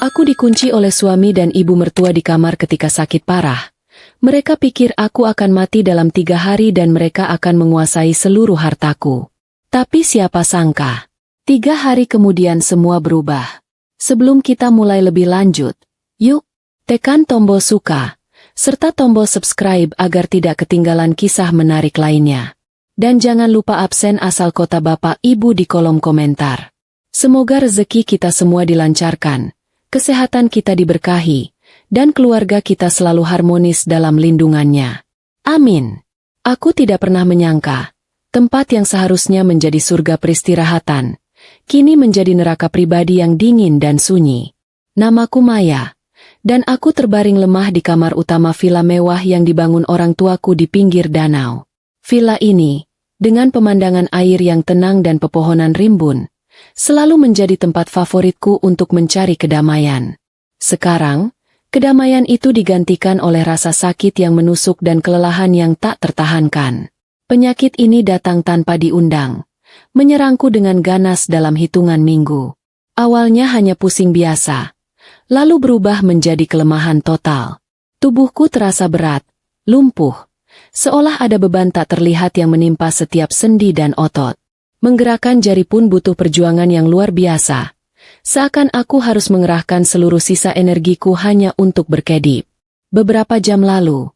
Aku dikunci oleh suami dan ibu mertua di kamar ketika sakit parah. Mereka pikir aku akan mati dalam 3 hari dan mereka akan menguasai seluruh hartaku. Tapi siapa sangka, 3 hari kemudian semua berubah. Sebelum kita mulai lebih lanjut, yuk, tekan tombol suka, serta tombol subscribe agar tidak ketinggalan kisah menarik lainnya. Dan jangan lupa absen asal kota Bapak Ibu di kolom komentar. Semoga rezeki kita semua dilancarkan, kesehatan kita diberkahi, dan keluarga kita selalu harmonis dalam lindungannya. Amin. Aku tidak pernah menyangka, tempat yang seharusnya menjadi surga peristirahatan, kini menjadi neraka pribadi yang dingin dan sunyi. Namaku Maya, dan aku terbaring lemah di kamar utama villa mewah yang dibangun orang tuaku di pinggir danau. Villa ini, dengan pemandangan air yang tenang dan pepohonan rimbun, selalu menjadi tempat favoritku untuk mencari kedamaian. Sekarang, kedamaian itu digantikan oleh rasa sakit yang menusuk dan kelelahan yang tak tertahankan. Penyakit ini datang tanpa diundang, menyerangku dengan ganas dalam hitungan minggu. Awalnya hanya pusing biasa, lalu berubah menjadi kelemahan total. Tubuhku terasa berat, lumpuh, seolah ada beban tak terlihat yang menimpa setiap sendi dan otot. Menggerakkan jari pun butuh perjuangan yang luar biasa. Seakan aku harus mengerahkan seluruh sisa energiku hanya untuk berkedip. Beberapa jam lalu,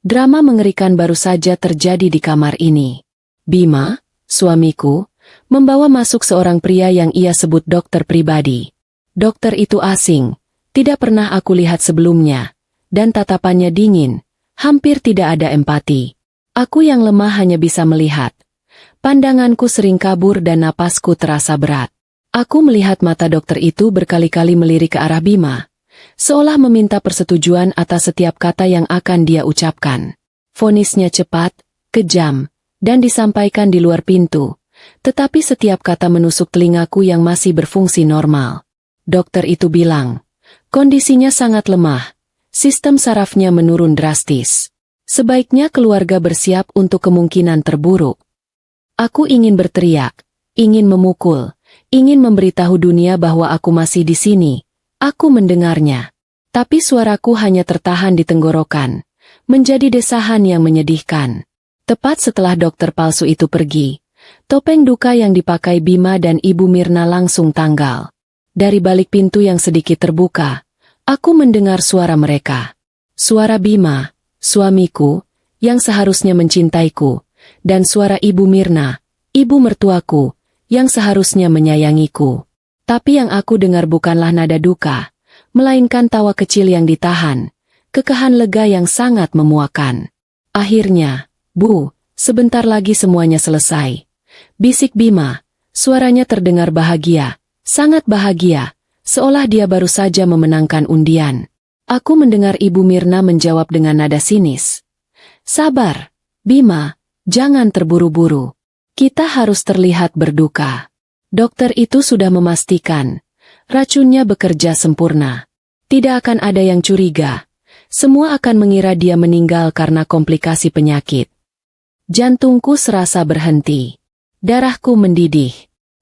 drama mengerikan baru saja terjadi di kamar ini. Bima, suamiku, membawa masuk seorang pria yang ia sebut dokter pribadi. Dokter itu asing, tidak pernah aku lihat sebelumnya, dan tatapannya dingin, hampir tidak ada empati. Aku yang lemah hanya bisa melihat. Pandanganku sering kabur dan napasku terasa berat. Aku melihat mata dokter itu berkali-kali melirik ke arah Bima, seolah meminta persetujuan atas setiap kata yang akan dia ucapkan. Vonisnya cepat, kejam, dan disampaikan di luar pintu, tetapi setiap kata menusuk telingaku yang masih berfungsi normal. Dokter itu bilang, kondisinya sangat lemah, sistem sarafnya menurun drastis. Sebaiknya keluarga bersiap untuk kemungkinan terburuk. Aku ingin berteriak, ingin memukul, ingin memberitahu dunia bahwa aku masih di sini. Aku mendengarnya. Tapi suaraku hanya tertahan di tenggorokan, menjadi desahan yang menyedihkan. Tepat setelah dokter palsu itu pergi, topeng duka yang dipakai Bima dan Ibu Mirna langsung tanggal. Dari balik pintu yang sedikit terbuka, aku mendengar suara mereka. Suara Bima, suamiku, yang seharusnya mencintaiku, dan suara Ibu Mirna, ibu mertuaku, yang seharusnya menyayangiku. Tapi yang aku dengar bukanlah nada duka, melainkan tawa kecil yang ditahan, kekahan lega yang sangat memuakan. Akhirnya, Bu, sebentar lagi semuanya selesai. Bisik Bima, suaranya terdengar bahagia, sangat bahagia, seolah dia baru saja memenangkan undian. Aku mendengar Ibu Mirna menjawab dengan nada sinis. Sabar, Bima. Jangan terburu-buru. Kita harus terlihat berduka. Dokter itu sudah memastikan, racunnya bekerja sempurna. Tidak akan ada yang curiga. Semua akan mengira dia meninggal karena komplikasi penyakit. Jantungku serasa berhenti. Darahku mendidih.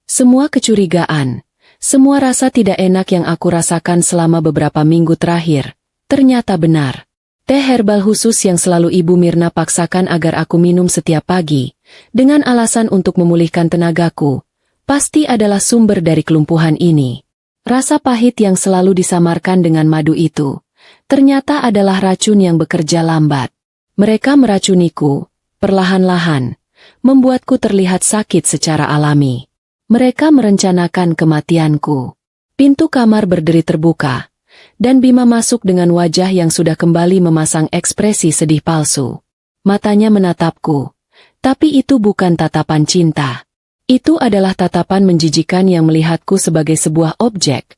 Semua kecurigaan, semua rasa tidak enak yang aku rasakan selama beberapa minggu terakhir, ternyata benar. Teh herbal khusus yang selalu Ibu Mirna paksakan agar aku minum setiap pagi, dengan alasan untuk memulihkan tenagaku, pasti adalah sumber dari kelumpuhan ini. Rasa pahit yang selalu disamarkan dengan madu itu, ternyata adalah racun yang bekerja lambat. Mereka meracuniku, perlahan-lahan, membuatku terlihat sakit secara alami. Mereka merencanakan kematianku. Pintu kamar berderi terbuka, dan Bima masuk dengan wajah yang sudah kembali memasang ekspresi sedih palsu. Matanya menatapku, tapi itu bukan tatapan cinta. Itu adalah tatapan menjijikan yang melihatku sebagai sebuah objek,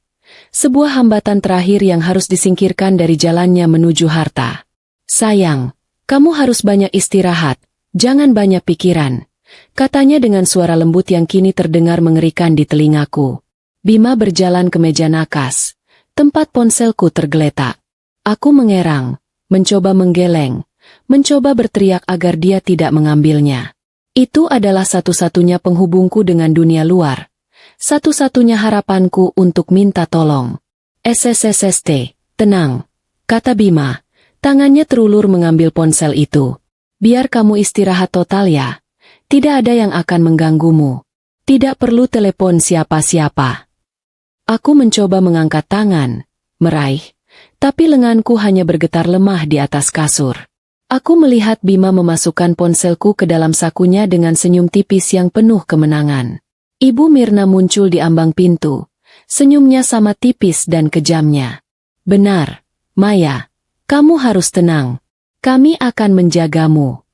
sebuah hambatan terakhir yang harus disingkirkan dari jalannya menuju harta. Sayang, kamu harus banyak istirahat, jangan banyak pikiran, katanya dengan suara lembut yang kini terdengar mengerikan di telingaku. Bima berjalan ke meja nakas. Tempat ponselku tergeletak. Aku mengerang, mencoba menggeleng, mencoba berteriak agar dia tidak mengambilnya. Itu adalah satu-satunya penghubungku dengan dunia luar. Satu-satunya harapanku untuk minta tolong. SSSST, tenang, kata Bima. Tangannya terulur mengambil ponsel itu. Biar kamu istirahat total ya. Tidak ada yang akan mengganggumu. Tidak perlu telepon siapa-siapa. Aku mencoba mengangkat tangan, meraih, tapi lenganku hanya bergetar lemah di atas kasur. Aku melihat Bima memasukkan ponselku ke dalam sakunya dengan senyum tipis yang penuh kemenangan. Ibu Mirna muncul di ambang pintu. Senyumnya sama tipis dan kejamnya. Benar, Maya. Kamu harus tenang. Kami akan menjagamu.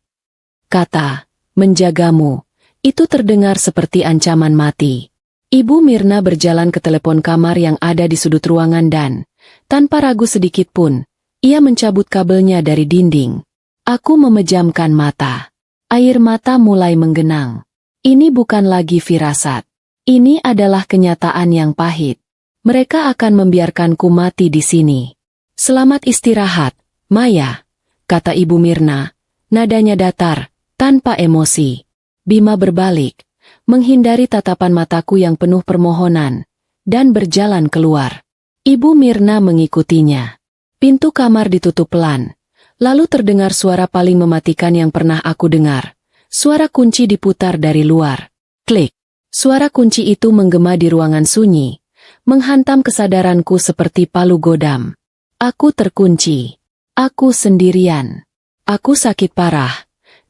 Kata, menjagamu. Itu terdengar seperti ancaman mati. Ibu Mirna berjalan ke telepon kamar yang ada di sudut ruangan dan, tanpa ragu sedikit pun, ia mencabut kabelnya dari dinding. Aku memejamkan mata. Air mata mulai menggenang. Ini bukan lagi firasat. Ini adalah kenyataan yang pahit. Mereka akan membiarkanku mati di sini. Selamat istirahat, Maya, kata Ibu Mirna. Nadanya datar, tanpa emosi. Bima berbalik, menghindari tatapan mataku yang penuh permohonan, dan berjalan keluar. Ibu Mirna mengikutinya. Pintu kamar ditutup pelan, lalu terdengar suara paling mematikan yang pernah aku dengar. Suara kunci diputar dari luar. Klik. Suara kunci itu menggema di ruangan sunyi, menghantam kesadaranku seperti palu godam. Aku terkunci. Aku sendirian. Aku sakit parah,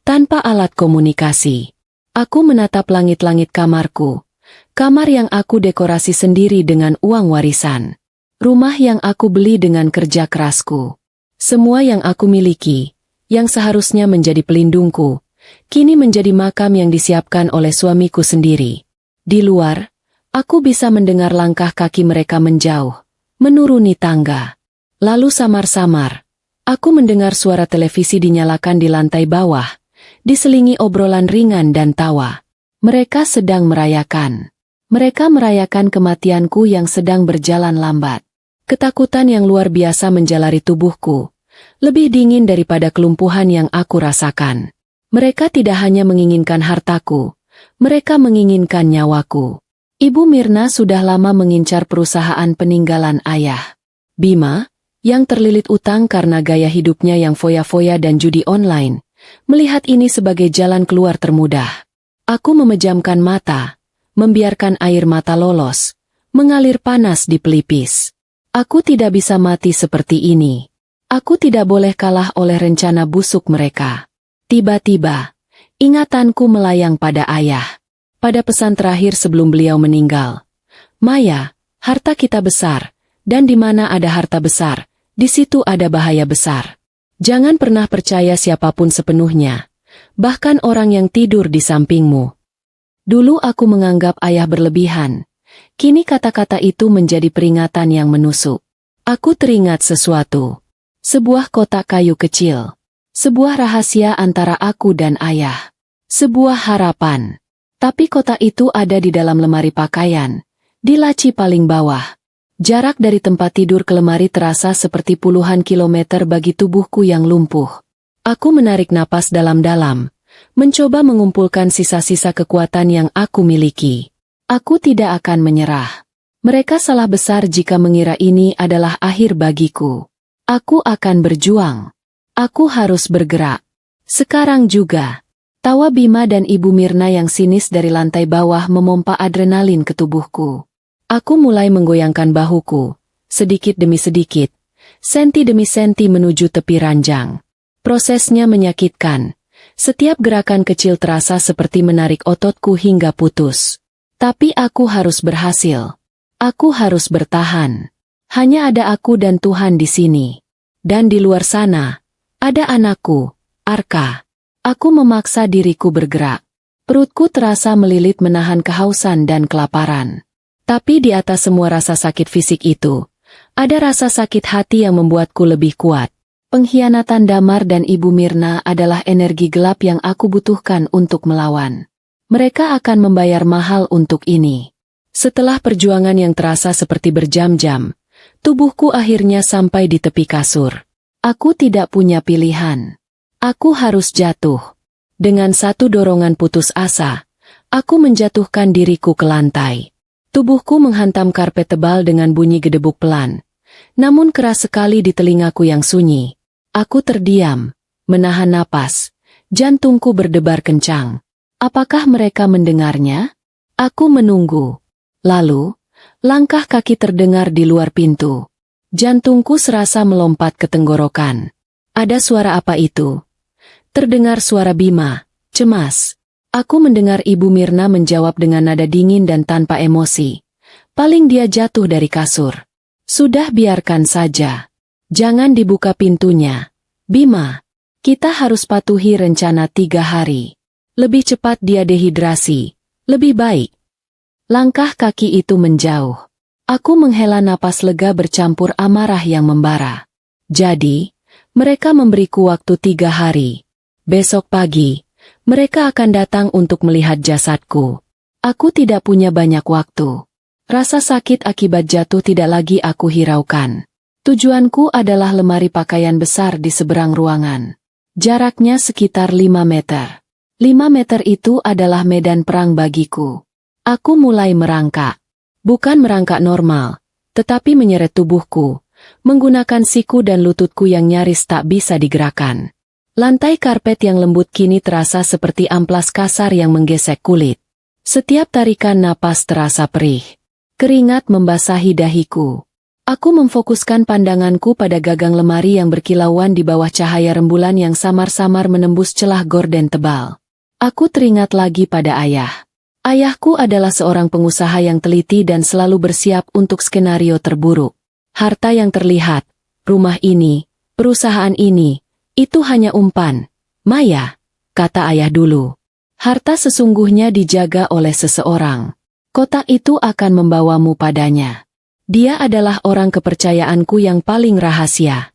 tanpa alat komunikasi. Aku menatap langit-langit kamarku. Kamar yang aku dekorasi sendiri dengan uang warisan. Rumah yang aku beli dengan kerja kerasku. Semua yang aku miliki, yang seharusnya menjadi pelindungku, kini menjadi makam yang disiapkan oleh suamiku sendiri. Di luar, aku bisa mendengar langkah kaki mereka menjauh, menuruni tangga. Lalu samar-samar, aku mendengar suara televisi dinyalakan di lantai bawah, diselingi obrolan ringan dan tawa. Mereka sedang merayakan. Mereka merayakan kematianku yang sedang berjalan lambat. Ketakutan yang luar biasa menjalari tubuhku, lebih dingin daripada kelumpuhan yang aku rasakan. Mereka tidak hanya menginginkan hartaku, mereka menginginkan nyawaku. Ibu Mirna sudah lama mengincar perusahaan peninggalan ayah. Bima, yang terlilit utang karena gaya hidupnya yang foya-foya dan judi online, melihat ini sebagai jalan keluar termudah. Aku memejamkan mata, membiarkan air mata lolos, mengalir panas di pelipis. Aku tidak bisa mati seperti ini. Aku tidak boleh kalah oleh rencana busuk mereka. Tiba-tiba, ingatanku melayang pada ayah. Pada pesan terakhir sebelum beliau meninggal. Maya, harta kita besar, dan di mana ada harta besar, di situ ada bahaya besar. Jangan pernah percaya siapapun sepenuhnya, bahkan orang yang tidur di sampingmu. Dulu aku menganggap ayah berlebihan, kini kata-kata itu menjadi peringatan yang menusuk. Aku teringat sesuatu. Sebuah kotak kayu kecil. Sebuah rahasia antara aku dan ayah. Sebuah harapan. Tapi kotak itu ada di dalam lemari pakaian, di laci paling bawah. Jarak dari tempat tidur ke lemari terasa seperti puluhan kilometer bagi tubuhku yang lumpuh. Aku menarik napas dalam-dalam, mencoba mengumpulkan sisa-sisa kekuatan yang aku miliki. Aku tidak akan menyerah. Mereka salah besar jika mengira ini adalah akhir bagiku. Aku akan berjuang. Aku harus bergerak. Sekarang juga. Tawa Bima dan Ibu Mirna yang sinis dari lantai bawah memompa adrenalin ke tubuhku. Aku mulai menggoyangkan bahuku, sedikit demi sedikit, senti demi senti menuju tepi ranjang. Prosesnya menyakitkan. Setiap gerakan kecil terasa seperti menarik ototku hingga putus. Tapi aku harus berhasil. Aku harus bertahan. Hanya ada aku dan Tuhan di sini. Dan di luar sana, ada anakku, Arka. Aku memaksa diriku bergerak. Perutku terasa melilit menahan kehausan dan kelaparan. Tapi di atas semua rasa sakit fisik itu, ada rasa sakit hati yang membuatku lebih kuat. Pengkhianatan Damar dan Ibu Mirna adalah energi gelap yang aku butuhkan untuk melawan. Mereka akan membayar mahal untuk ini. Setelah perjuangan yang terasa seperti berjam-jam, tubuhku akhirnya sampai di tepi kasur. Aku tidak punya pilihan. Aku harus jatuh. Dengan satu dorongan putus asa, aku menjatuhkan diriku ke lantai. Tubuhku menghantam karpet tebal dengan bunyi gedebuk pelan, namun keras sekali di telingaku yang sunyi. Aku terdiam, menahan napas. Jantungku berdebar kencang. Apakah mereka mendengarnya? Aku menunggu. Lalu, langkah kaki terdengar di luar pintu. Jantungku serasa melompat ke tenggorokan. Ada suara apa itu? Terdengar suara Bima, cemas. Aku mendengar Ibu Mirna menjawab dengan nada dingin dan tanpa emosi. Paling dia jatuh dari kasur. Sudah, biarkan saja. Jangan dibuka pintunya. Bima, kita harus patuhi rencana 3 hari. Lebih cepat dia dehidrasi. Lebih baik. Langkah kaki itu menjauh. Aku menghela napas lega bercampur amarah yang membara. Jadi, mereka memberiku waktu 3 hari. Besok pagi, mereka akan datang untuk melihat jasadku. Aku tidak punya banyak waktu. Rasa sakit akibat jatuh tidak lagi aku hiraukan. Tujuanku adalah lemari pakaian besar di seberang ruangan. Jaraknya sekitar 5 meter. 5 meter itu adalah medan perang bagiku. Aku mulai merangkak. Bukan merangkak normal, tetapi menyeret tubuhku, menggunakan siku dan lututku yang nyaris tak bisa digerakkan. Lantai karpet yang lembut kini terasa seperti amplas kasar yang menggesek kulit. Setiap tarikan napas terasa perih. Keringat membasahi dahiku. Aku memfokuskan pandanganku pada gagang lemari yang berkilauan di bawah cahaya rembulan yang samar-samar menembus celah gorden tebal. Aku teringat lagi pada ayah. Ayahku adalah seorang pengusaha yang teliti dan selalu bersiap untuk skenario terburuk. Harta yang terlihat, rumah ini, perusahaan ini, itu hanya umpan. Maya, kata ayah dulu. Harta sesungguhnya dijaga oleh seseorang. Kotak itu akan membawamu padanya. Dia adalah orang kepercayaanku yang paling rahasia.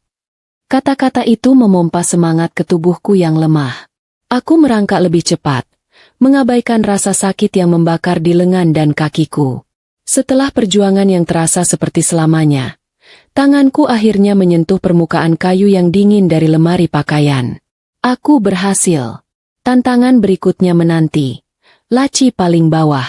Kata-kata itu memompa semangat ke tubuhku yang lemah. Aku merangkak lebih cepat, mengabaikan rasa sakit yang membakar di lengan dan kakiku. Setelah perjuangan yang terasa seperti selamanya, tanganku akhirnya menyentuh permukaan kayu yang dingin dari lemari pakaian. Aku berhasil. Tantangan berikutnya menanti. Laci paling bawah.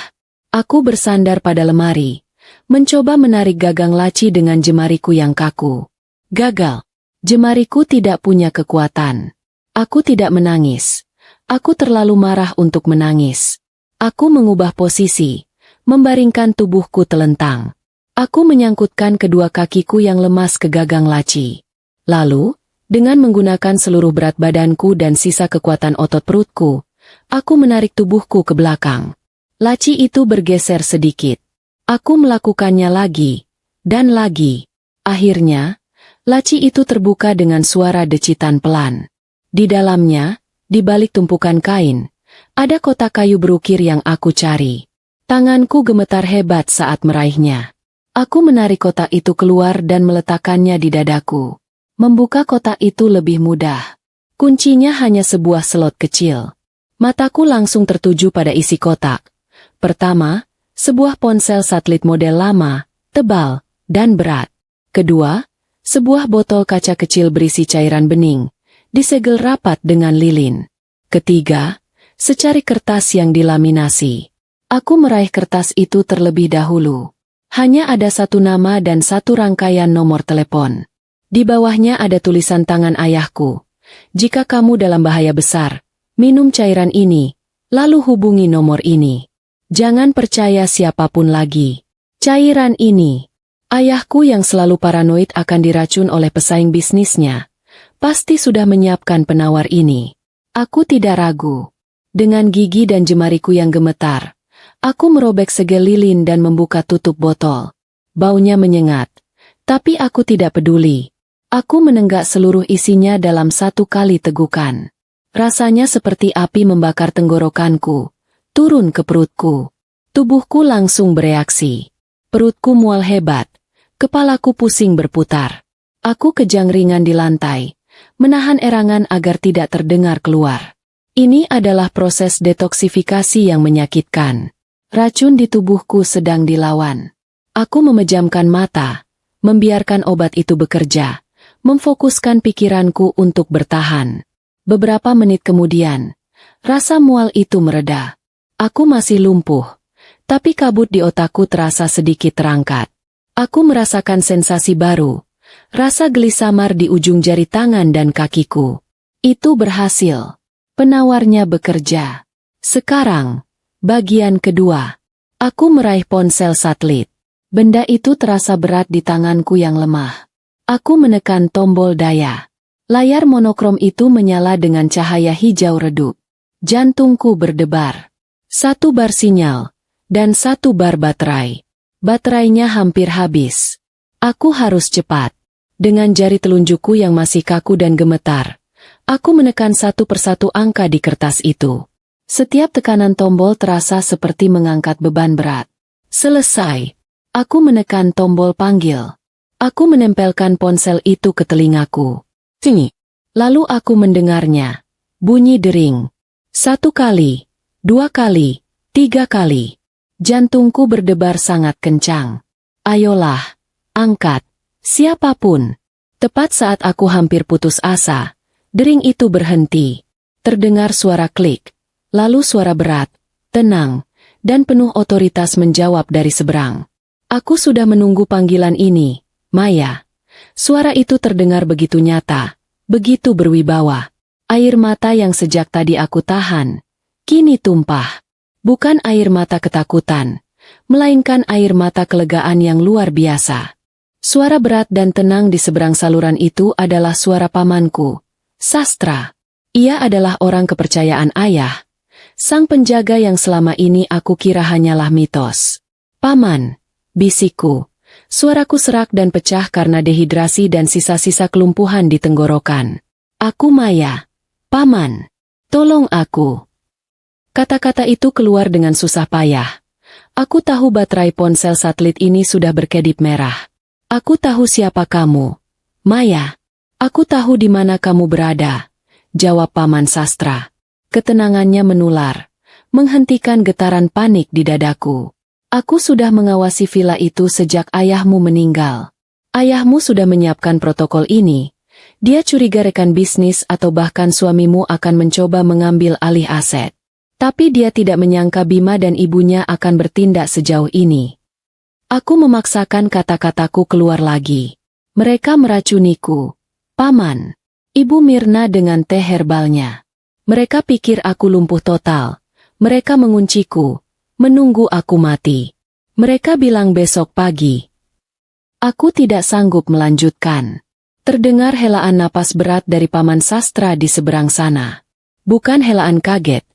Aku bersandar pada lemari, mencoba menarik gagang laci dengan jemariku yang kaku. Gagal. Jemariku tidak punya kekuatan. Aku tidak menangis. Aku terlalu marah untuk menangis. Aku mengubah posisi, membaringkan tubuhku telentang. Aku menyangkutkan kedua kakiku yang lemas ke gagang laci. Lalu, dengan menggunakan seluruh berat badanku dan sisa kekuatan otot perutku, aku menarik tubuhku ke belakang. Laci itu bergeser sedikit. Aku melakukannya lagi, dan lagi. Akhirnya, laci itu terbuka dengan suara decitan pelan. Di dalamnya, di balik tumpukan kain, ada kotak kayu berukir yang aku cari. Tanganku gemetar hebat saat meraihnya. Aku menarik kotak itu keluar dan meletakkannya di dadaku. Membuka kotak itu lebih mudah. Kuncinya hanya sebuah slot kecil. Mataku langsung tertuju pada isi kotak. Pertama, sebuah ponsel satelit model lama, tebal, dan berat. Kedua, sebuah botol kaca kecil berisi cairan bening, disegel rapat dengan lilin. Ketiga, secari kertas yang dilaminasi. Aku meraih kertas itu terlebih dahulu. Hanya ada satu nama dan satu rangkaian nomor telepon. Di bawahnya ada tulisan tangan ayahku. Jika kamu dalam bahaya besar, minum cairan ini, lalu hubungi nomor ini. Jangan percaya siapapun lagi. Cairan ini. Ayahku yang selalu paranoid akan diracun oleh pesaing bisnisnya, pasti sudah menyiapkan penawar ini. Aku tidak ragu. Dengan gigi dan jemariku yang gemetar, aku merobek segel lilin dan membuka tutup botol. Baunya menyengat, tapi aku tidak peduli. Aku menenggak seluruh isinya dalam satu kali tegukan. Rasanya seperti api membakar tenggorokanku, turun ke perutku. Tubuhku langsung bereaksi. Perutku mual hebat, kepalaku pusing berputar. Aku kejang ringan di lantai, menahan erangan agar tidak terdengar keluar. Ini adalah proses detoksifikasi yang menyakitkan. Racun di tubuhku sedang dilawan. Aku memejamkan mata, membiarkan obat itu bekerja, memfokuskan pikiranku untuk bertahan. Beberapa menit kemudian, rasa mual itu mereda. Aku masih lumpuh, tapi kabut di otakku terasa sedikit terangkat. Aku merasakan sensasi baru. Rasa geli samar di ujung jari tangan dan kakiku. Itu berhasil. Penawarnya bekerja. Sekarang, bagian kedua. Aku meraih ponsel satelit. Benda itu terasa berat di tanganku yang lemah. Aku menekan tombol daya. Layar monokrom itu menyala dengan cahaya hijau redup. Jantungku berdebar. 1 bar sinyal, dan 1 bar baterai. Baterainya hampir habis. Aku harus cepat. Dengan jari telunjukku yang masih kaku dan gemetar, aku menekan satu persatu angka di kertas itu. Setiap tekanan tombol terasa seperti mengangkat beban berat. Selesai. Aku menekan tombol panggil. Aku menempelkan ponsel itu ke telingaku. Sini. Lalu aku mendengarnya. Bunyi dering. 1 kali, 2 kali, 3 kali. Jantungku berdebar sangat kencang. Ayolah, angkat. Siapapun. Tepat saat aku hampir putus asa, dering itu berhenti. Terdengar suara klik. Lalu suara berat, tenang, dan penuh otoritas menjawab dari seberang. Aku sudah menunggu panggilan ini, Maya. Suara itu terdengar begitu nyata, begitu berwibawa. Air mata yang sejak tadi aku tahan, kini tumpah. Bukan air mata ketakutan, melainkan air mata kelegaan yang luar biasa. Suara berat dan tenang di seberang saluran itu adalah suara pamanku, Sastra. Ia adalah orang kepercayaan ayah, sang penjaga yang selama ini aku kira hanyalah mitos. Paman, bisikku. Suaraku serak dan pecah karena dehidrasi dan sisa-sisa kelumpuhan di tenggorokan. Aku Maya. Paman, tolong aku. Kata-kata itu keluar dengan susah payah. Aku tahu baterai ponsel satelit ini sudah berkedip merah. Aku tahu siapa kamu. Maya. Aku tahu di mana kamu berada. Jawab Paman Sastra. Ketenangannya menular, menghentikan getaran panik di dadaku. Aku sudah mengawasi villa itu sejak ayahmu meninggal. Ayahmu sudah menyiapkan protokol ini. Dia curiga rekan bisnis atau bahkan suamimu akan mencoba mengambil alih aset. Tapi dia tidak menyangka Bima dan ibunya akan bertindak sejauh ini. Aku memaksakan kata-kataku keluar lagi. Mereka meracuniku. Paman. Ibu Mirna dengan teh herbalnya. Mereka pikir aku lumpuh total. Mereka mengunciku. Menunggu aku mati. Mereka bilang besok pagi. Aku tidak sanggup melanjutkan. Terdengar helaan napas berat dari Paman Sastra di seberang sana. Bukan helaan kaget,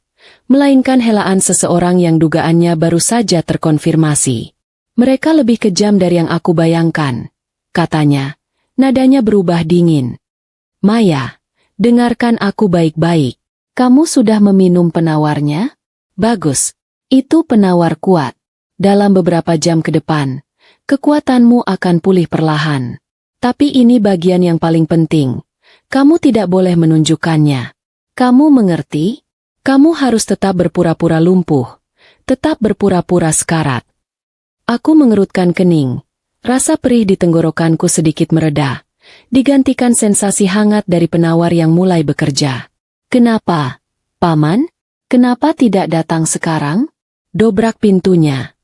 melainkan helaan seseorang yang dugaannya baru saja terkonfirmasi. Mereka lebih kejam dari yang aku bayangkan. Katanya, nadanya berubah dingin. Maya, dengarkan aku baik-baik. Kamu sudah meminum penawarnya? Bagus. Itu penawar kuat. Dalam beberapa jam ke depan, kekuatanmu akan pulih perlahan. Tapi ini bagian yang paling penting. Kamu tidak boleh menunjukkannya. Kamu mengerti? Kamu harus tetap berpura-pura lumpuh. Tetap berpura-pura sekarat. Aku mengerutkan kening. Rasa perih di tenggorokanku sedikit mereda. Digantikan sensasi hangat dari penawar yang mulai bekerja. Kenapa, Paman? Kenapa tidak datang sekarang? Dobrak pintunya.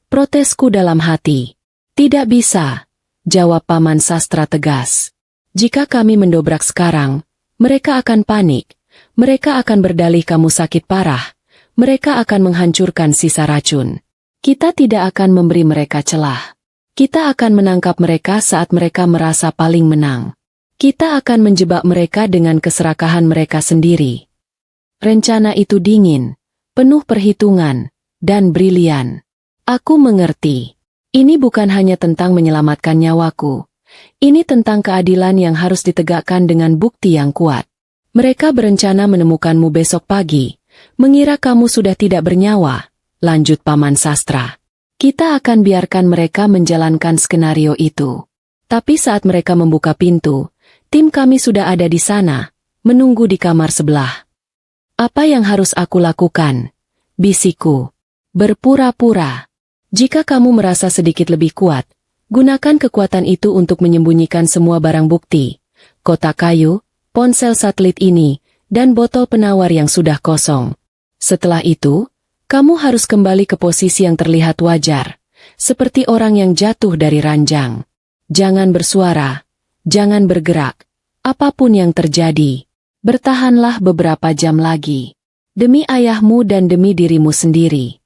Protesku dalam hati. Tidak bisa, jawab Paman Sastra tegas. Jika kami mendobrak sekarang, mereka akan panik. Mereka akan berdalih kamu sakit parah. Mereka akan menghancurkan sisa racun. Kita tidak akan memberi mereka celah. Kita akan menangkap mereka saat mereka merasa paling menang. Kita akan menjebak mereka dengan keserakahan mereka sendiri. Rencana itu dingin, penuh perhitungan, dan brilian. Aku mengerti. Ini bukan hanya tentang menyelamatkan nyawaku. Ini tentang keadilan yang harus ditegakkan dengan bukti yang kuat. Mereka berencana menemukanmu besok pagi, mengira kamu sudah tidak bernyawa, lanjut Paman Sastra. Kita akan biarkan mereka menjalankan skenario itu. Tapi saat mereka membuka pintu, tim kami sudah ada di sana, menunggu di kamar sebelah. Apa yang harus aku lakukan? Bisikku. Berpura-pura. Jika kamu merasa sedikit lebih kuat, gunakan kekuatan itu untuk menyembunyikan semua barang bukti, kotak kayu, ponsel satelit ini, dan botol penawar yang sudah kosong. Setelah itu, kamu harus kembali ke posisi yang terlihat wajar, seperti orang yang jatuh dari ranjang. Jangan bersuara, jangan bergerak, apapun yang terjadi. Bertahanlah beberapa jam lagi. Demi ayahmu dan demi dirimu sendiri.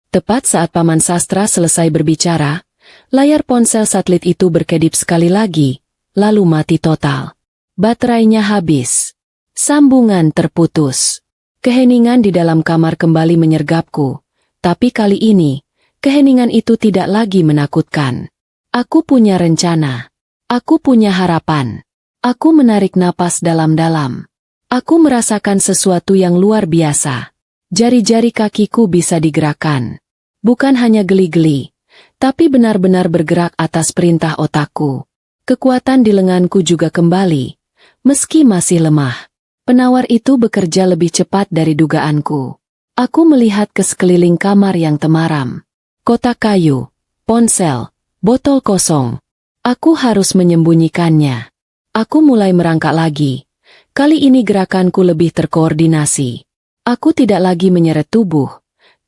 Tepat saat Paman Sastra selesai berbicara, layar ponsel satelit itu berkedip sekali lagi, lalu mati total. Baterainya habis. Sambungan terputus. Keheningan di dalam kamar kembali menyergapku, tapi kali ini, keheningan itu tidak lagi menakutkan. Aku punya rencana. Aku punya harapan. Aku menarik napas dalam-dalam. Aku merasakan sesuatu yang luar biasa. Jari-jari kakiku bisa digerakkan. Bukan hanya geli-geli, tapi benar-benar bergerak atas perintah otakku. Kekuatan di lenganku juga kembali. Meski masih lemah, penawar itu bekerja lebih cepat dari dugaanku. Aku melihat ke sekeliling kamar yang temaram. Kotak kayu, ponsel, botol kosong. Aku harus menyembunyikannya. Aku mulai merangkak lagi. Kali ini gerakanku lebih terkoordinasi. Aku tidak lagi menyeret tubuh,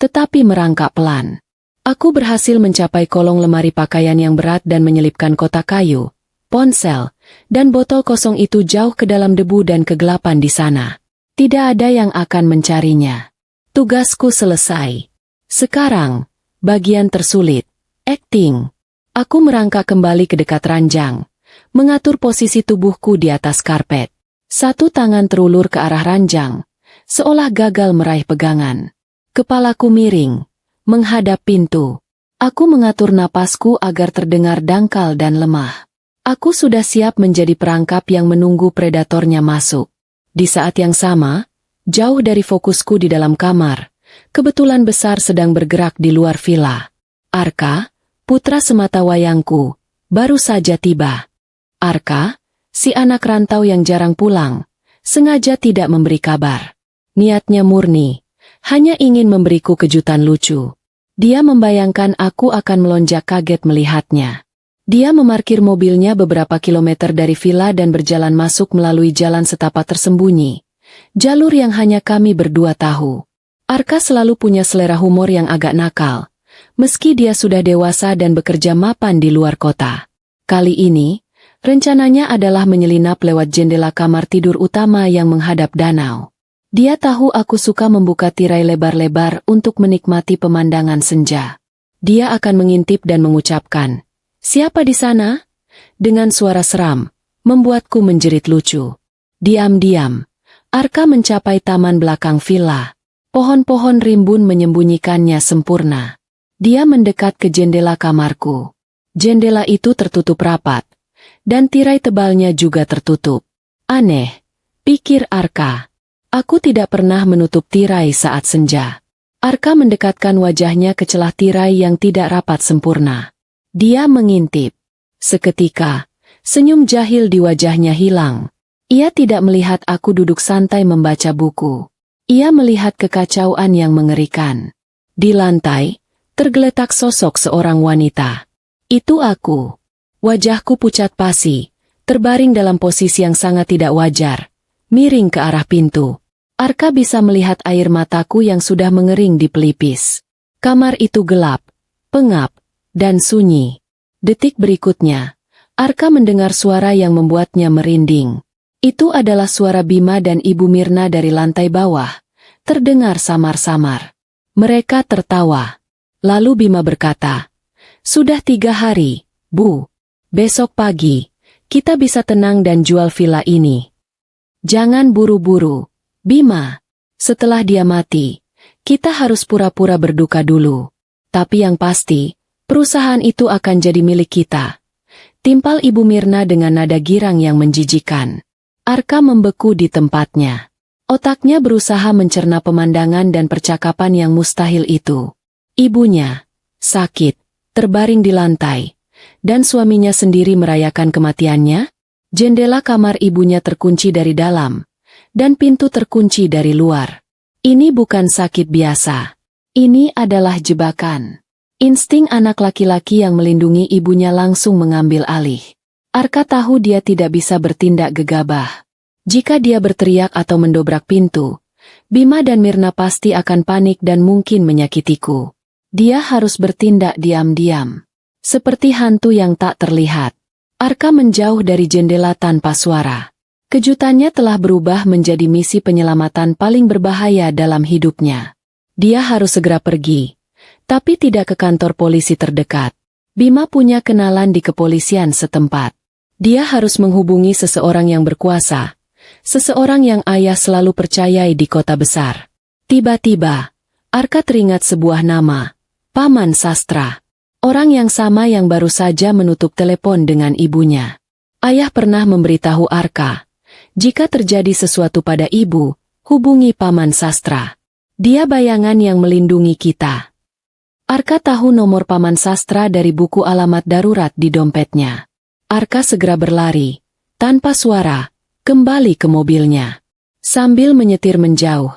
tetapi merangkak pelan. Aku berhasil mencapai kolong lemari pakaian yang berat dan menyelipkan kotak kayu, ponsel, dan botol kosong itu jauh ke dalam debu dan kegelapan di sana. Tidak ada yang akan mencarinya. Tugasku selesai. Sekarang, bagian tersulit, acting. Aku merangkak kembali ke dekat ranjang, mengatur posisi tubuhku di atas karpet. Satu tangan terulur ke arah ranjang, seolah gagal meraih pegangan. Kepalaku miring, menghadap pintu. Aku mengatur napasku agar terdengar dangkal dan lemah. Aku sudah siap menjadi perangkap yang menunggu predatornya masuk. Di saat yang sama, jauh dari fokusku di dalam kamar, kebetulan besar sedang bergerak di luar villa. Arka, putra sematawayangku, baru saja tiba. Arka, si anak rantau yang jarang pulang, sengaja tidak memberi kabar. Niatnya murni, hanya ingin memberiku kejutan lucu. Dia membayangkan aku akan melonjak kaget melihatnya. Dia memarkir mobilnya beberapa kilometer dari villa dan berjalan masuk melalui jalan setapak tersembunyi. Jalur yang hanya kami berdua tahu. Arka selalu punya selera humor yang agak nakal, meski dia sudah dewasa dan bekerja mapan di luar kota. Kali ini, rencananya adalah menyelinap lewat jendela kamar tidur utama yang menghadap danau. Dia tahu aku suka membuka tirai lebar-lebar untuk menikmati pemandangan senja. Dia akan mengintip dan mengucapkan, "Siapa di sana?" Dengan suara seram, membuatku menjerit lucu. Diam-diam, Arka mencapai taman belakang villa. Pohon-pohon rimbun menyembunyikannya sempurna. Dia mendekat ke jendela kamarku. Jendela itu tertutup rapat, dan tirai tebalnya juga tertutup. Aneh, pikir Arka. Aku tidak pernah menutup tirai saat senja. Arka mendekatkan wajahnya ke celah tirai yang tidak rapat sempurna. Dia mengintip. Seketika, senyum jahil di wajahnya hilang. Ia tidak melihat aku duduk santai membaca buku. Ia melihat kekacauan yang mengerikan. Di lantai, tergeletak sosok seorang wanita. Itu aku. Wajahku pucat pasi, terbaring dalam posisi yang sangat tidak wajar, miring ke arah pintu. Arka bisa melihat air mataku yang sudah mengering di pelipis. Kamar itu gelap, pengap, dan sunyi. Detik berikutnya, Arka mendengar suara yang membuatnya merinding. Itu adalah suara Bima dan Ibu Mirna dari lantai bawah, terdengar samar-samar. Mereka tertawa. Lalu Bima berkata, "Sudah 3 hari, Bu. Besok pagi, kita bisa tenang dan jual villa ini. Jangan buru-buru, Bima. Setelah dia mati, kita harus pura-pura berduka dulu. Tapi yang pasti, perusahaan itu akan jadi milik kita." Timpal Ibu Mirna dengan nada girang yang menjijikan. Arka membeku di tempatnya. Otaknya berusaha mencerna pemandangan dan percakapan yang mustahil itu. Ibunya sakit, terbaring di lantai, dan suaminya sendiri merayakan kematiannya. Jendela kamar ibunya terkunci dari dalam, dan pintu terkunci dari luar. Ini bukan sakit biasa. Ini adalah jebakan. Insting anak laki-laki yang melindungi ibunya langsung mengambil alih. Arka tahu dia tidak bisa bertindak gegabah. Jika dia berteriak atau mendobrak pintu, Bima dan Mirna pasti akan panik dan mungkin menyakitiku. Dia harus bertindak diam-diam. Seperti hantu yang tak terlihat. Arka menjauh dari jendela tanpa suara. Kejutannya telah berubah menjadi misi penyelamatan paling berbahaya dalam hidupnya. Dia harus segera pergi. Tapi tidak ke kantor polisi terdekat. Bima punya kenalan di kepolisian setempat. Dia harus menghubungi seseorang yang berkuasa. Seseorang yang ayah selalu percayai di kota besar. Tiba-tiba, Arka teringat sebuah nama. Paman Sastra. Orang yang sama yang baru saja menutup telepon dengan ibunya. Ayah pernah memberitahu Arka, jika terjadi sesuatu pada ibu, hubungi Paman Sastra. Dia bayangan yang melindungi kita. Arka tahu nomor Paman Sastra dari buku alamat darurat di dompetnya. Arka segera berlari, tanpa suara, kembali ke mobilnya. Sambil menyetir menjauh,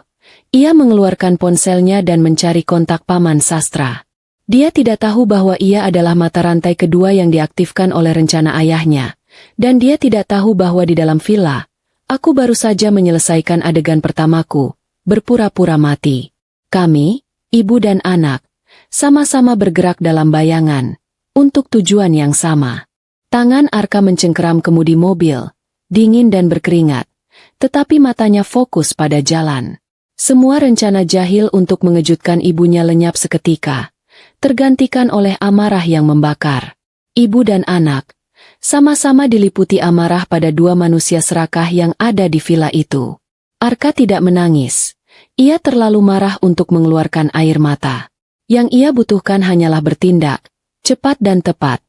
ia mengeluarkan ponselnya dan mencari kontak Paman Sastra. Dia tidak tahu bahwa ia adalah mata rantai kedua yang diaktifkan oleh rencana ayahnya. Dan dia tidak tahu bahwa di dalam villa, aku baru saja menyelesaikan adegan pertamaku, berpura-pura mati. Kami, ibu dan anak, sama-sama bergerak dalam bayangan, untuk tujuan yang sama. Tangan Arka mencengkeram kemudi mobil, dingin dan berkeringat, tetapi matanya fokus pada jalan. Semua rencana jahil untuk mengejutkan ibunya lenyap seketika, tergantikan oleh amarah yang membakar. Ibu dan anak, sama-sama diliputi amarah pada dua manusia serakah yang ada di villa itu. Arka tidak menangis. Ia terlalu marah untuk mengeluarkan air mata. Yang ia butuhkan hanyalah bertindak, cepat dan tepat,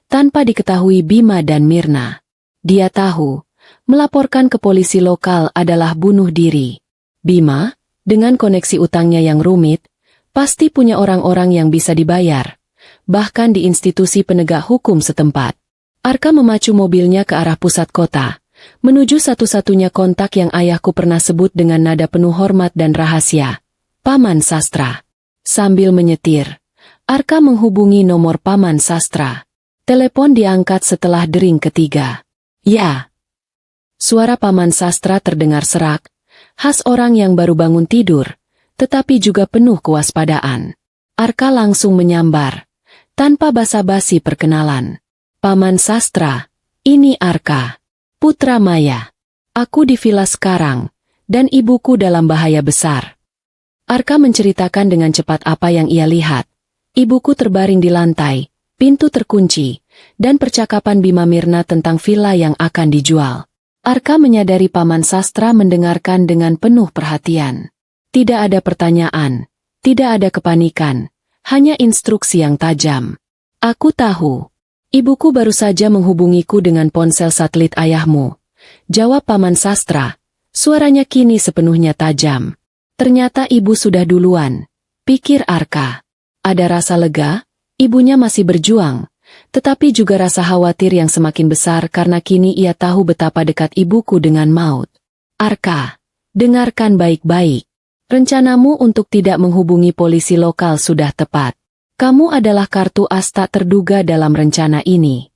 tanpa diketahui Bima dan Mirna. Dia tahu, melaporkan ke polisi lokal adalah bunuh diri. Bima, dengan koneksi utangnya yang rumit, pasti punya orang-orang yang bisa dibayar, bahkan di institusi penegak hukum setempat. Arka memacu mobilnya ke arah pusat kota, menuju satu-satunya kontak yang ayahku pernah sebut dengan nada penuh hormat dan rahasia, Paman Sastra. Sambil menyetir, Arka menghubungi nomor Paman Sastra. Telepon diangkat setelah dering ketiga. Ya. Suara Paman Sastra terdengar serak, khas orang yang baru bangun tidur, tetapi juga penuh kewaspadaan. Arka langsung menyambar, tanpa basa-basi perkenalan. Paman Sastra, ini Arka, putra Maya. Aku di villa sekarang, dan ibuku dalam bahaya besar. Arka menceritakan dengan cepat apa yang ia lihat. Ibuku terbaring di lantai, pintu terkunci, dan percakapan Bima Mirna tentang villa yang akan dijual. Arka menyadari Paman Sastra mendengarkan dengan penuh perhatian. Tidak ada pertanyaan, tidak ada kepanikan, hanya instruksi yang tajam. Aku tahu. Ibuku baru saja menghubungiku dengan ponsel satelit ayahmu. Jawab Paman Sastra. Suaranya kini sepenuhnya tajam. Ternyata ibu sudah duluan, pikir Arka. Ada rasa lega, ibunya masih berjuang, tetapi juga rasa khawatir yang semakin besar karena kini ia tahu betapa dekat ibuku dengan maut. Arka, dengarkan baik-baik. Rencanamu untuk tidak menghubungi polisi lokal sudah tepat. Kamu adalah kartu as tak terduga dalam rencana ini.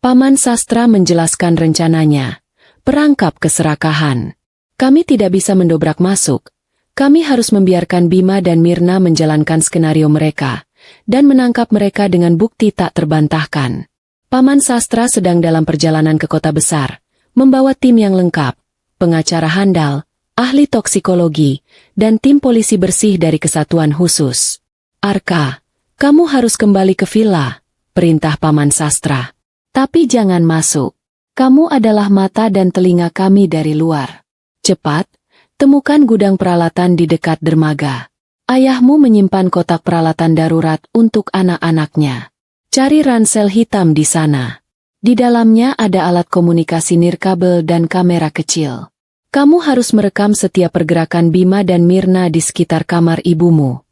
Paman Sastra menjelaskan rencananya. Perangkap keserakahan. Kami tidak bisa mendobrak masuk. Kami harus membiarkan Bima dan Mirna menjalankan skenario mereka, dan menangkap mereka dengan bukti tak terbantahkan. Paman Sastra sedang dalam perjalanan ke kota besar, membawa tim yang lengkap, pengacara handal, ahli toksikologi, dan tim polisi bersih dari kesatuan khusus. Arka, kamu harus kembali ke villa, perintah Paman Sastra. Tapi jangan masuk. Kamu adalah mata dan telinga kami dari luar. Cepat, temukan gudang peralatan di dekat dermaga. Ayahmu menyimpan kotak peralatan darurat untuk anak-anaknya. Cari ransel hitam di sana. Di dalamnya ada alat komunikasi nirkabel dan kamera kecil. Kamu harus merekam setiap pergerakan Bima dan Mirna di sekitar kamar ibumu.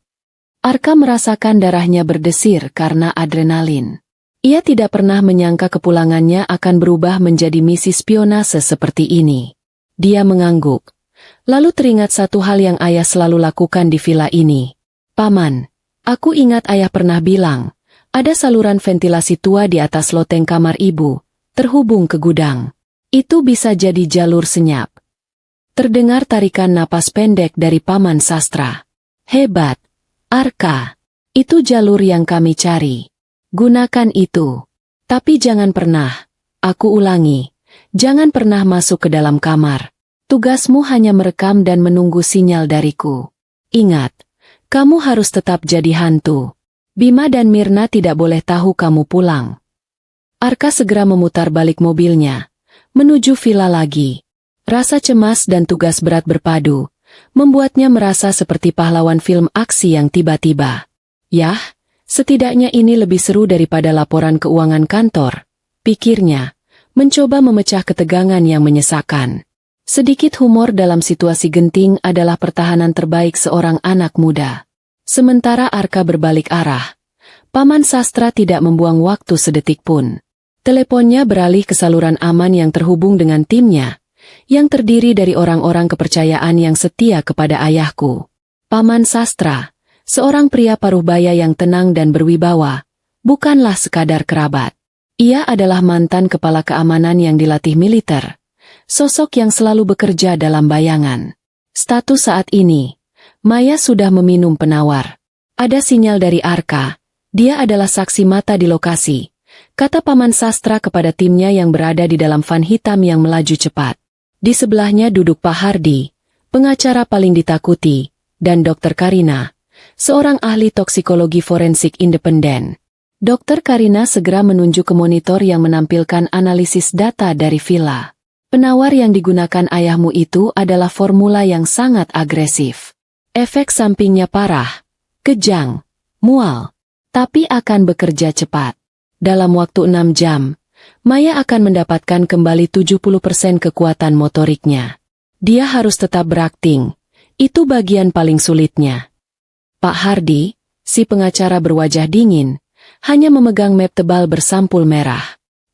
Arka merasakan darahnya berdesir karena adrenalin. Ia tidak pernah menyangka kepulangannya akan berubah menjadi misi spionase seperti ini. Dia mengangguk. Lalu teringat satu hal yang ayah selalu lakukan di villa ini. Paman, aku ingat ayah pernah bilang, ada saluran ventilasi tua di atas loteng kamar ibu, terhubung ke gudang. Itu bisa jadi jalur senyap. Terdengar tarikan napas pendek dari Paman Sastra. Hebat, Arka. Itu jalur yang kami cari. Gunakan itu. Tapi jangan pernah, aku ulangi, jangan pernah masuk ke dalam kamar. Tugasmu hanya merekam dan menunggu sinyal dariku. Ingat, kamu harus tetap jadi hantu. Bima dan Mirna tidak boleh tahu kamu pulang. Arka segera memutar balik mobilnya, menuju villa lagi. Rasa cemas dan tugas berat berpadu, membuatnya merasa seperti pahlawan film aksi yang tiba-tiba. Yah, setidaknya ini lebih seru daripada laporan keuangan kantor, pikirnya, mencoba memecah ketegangan yang menyesakan. Sedikit humor dalam situasi genting adalah pertahanan terbaik seorang anak muda. Sementara Arka berbalik arah, Paman Sastra tidak membuang waktu sedetik pun. Teleponnya beralih ke saluran aman yang terhubung dengan timnya, yang terdiri dari orang-orang kepercayaan yang setia kepada ayahku. Paman Sastra, seorang pria paruh baya yang tenang dan berwibawa, bukanlah sekadar kerabat. Ia adalah mantan kepala keamanan yang dilatih militer, sosok yang selalu bekerja dalam bayangan. Status saat ini, Maya sudah meminum penawar. Ada sinyal dari Arka, dia adalah saksi mata di lokasi, kata Paman Sastra kepada timnya yang berada di dalam van hitam yang melaju cepat. Di sebelahnya duduk Pak Hardi, pengacara paling ditakuti, dan Dr. Karina, seorang ahli toksikologi forensik independen. Dr. Karina segera menunjuk ke monitor yang menampilkan analisis data dari villa. Penawar yang digunakan ayahmu itu adalah formula yang sangat agresif. Efek sampingnya parah, kejang, mual, tapi akan bekerja cepat. Dalam waktu 6 jam, Maya akan mendapatkan kembali 70% kekuatan motoriknya. Dia harus tetap berakting, itu bagian paling sulitnya. Pak Hardi, si pengacara berwajah dingin, hanya memegang map tebal bersampul merah.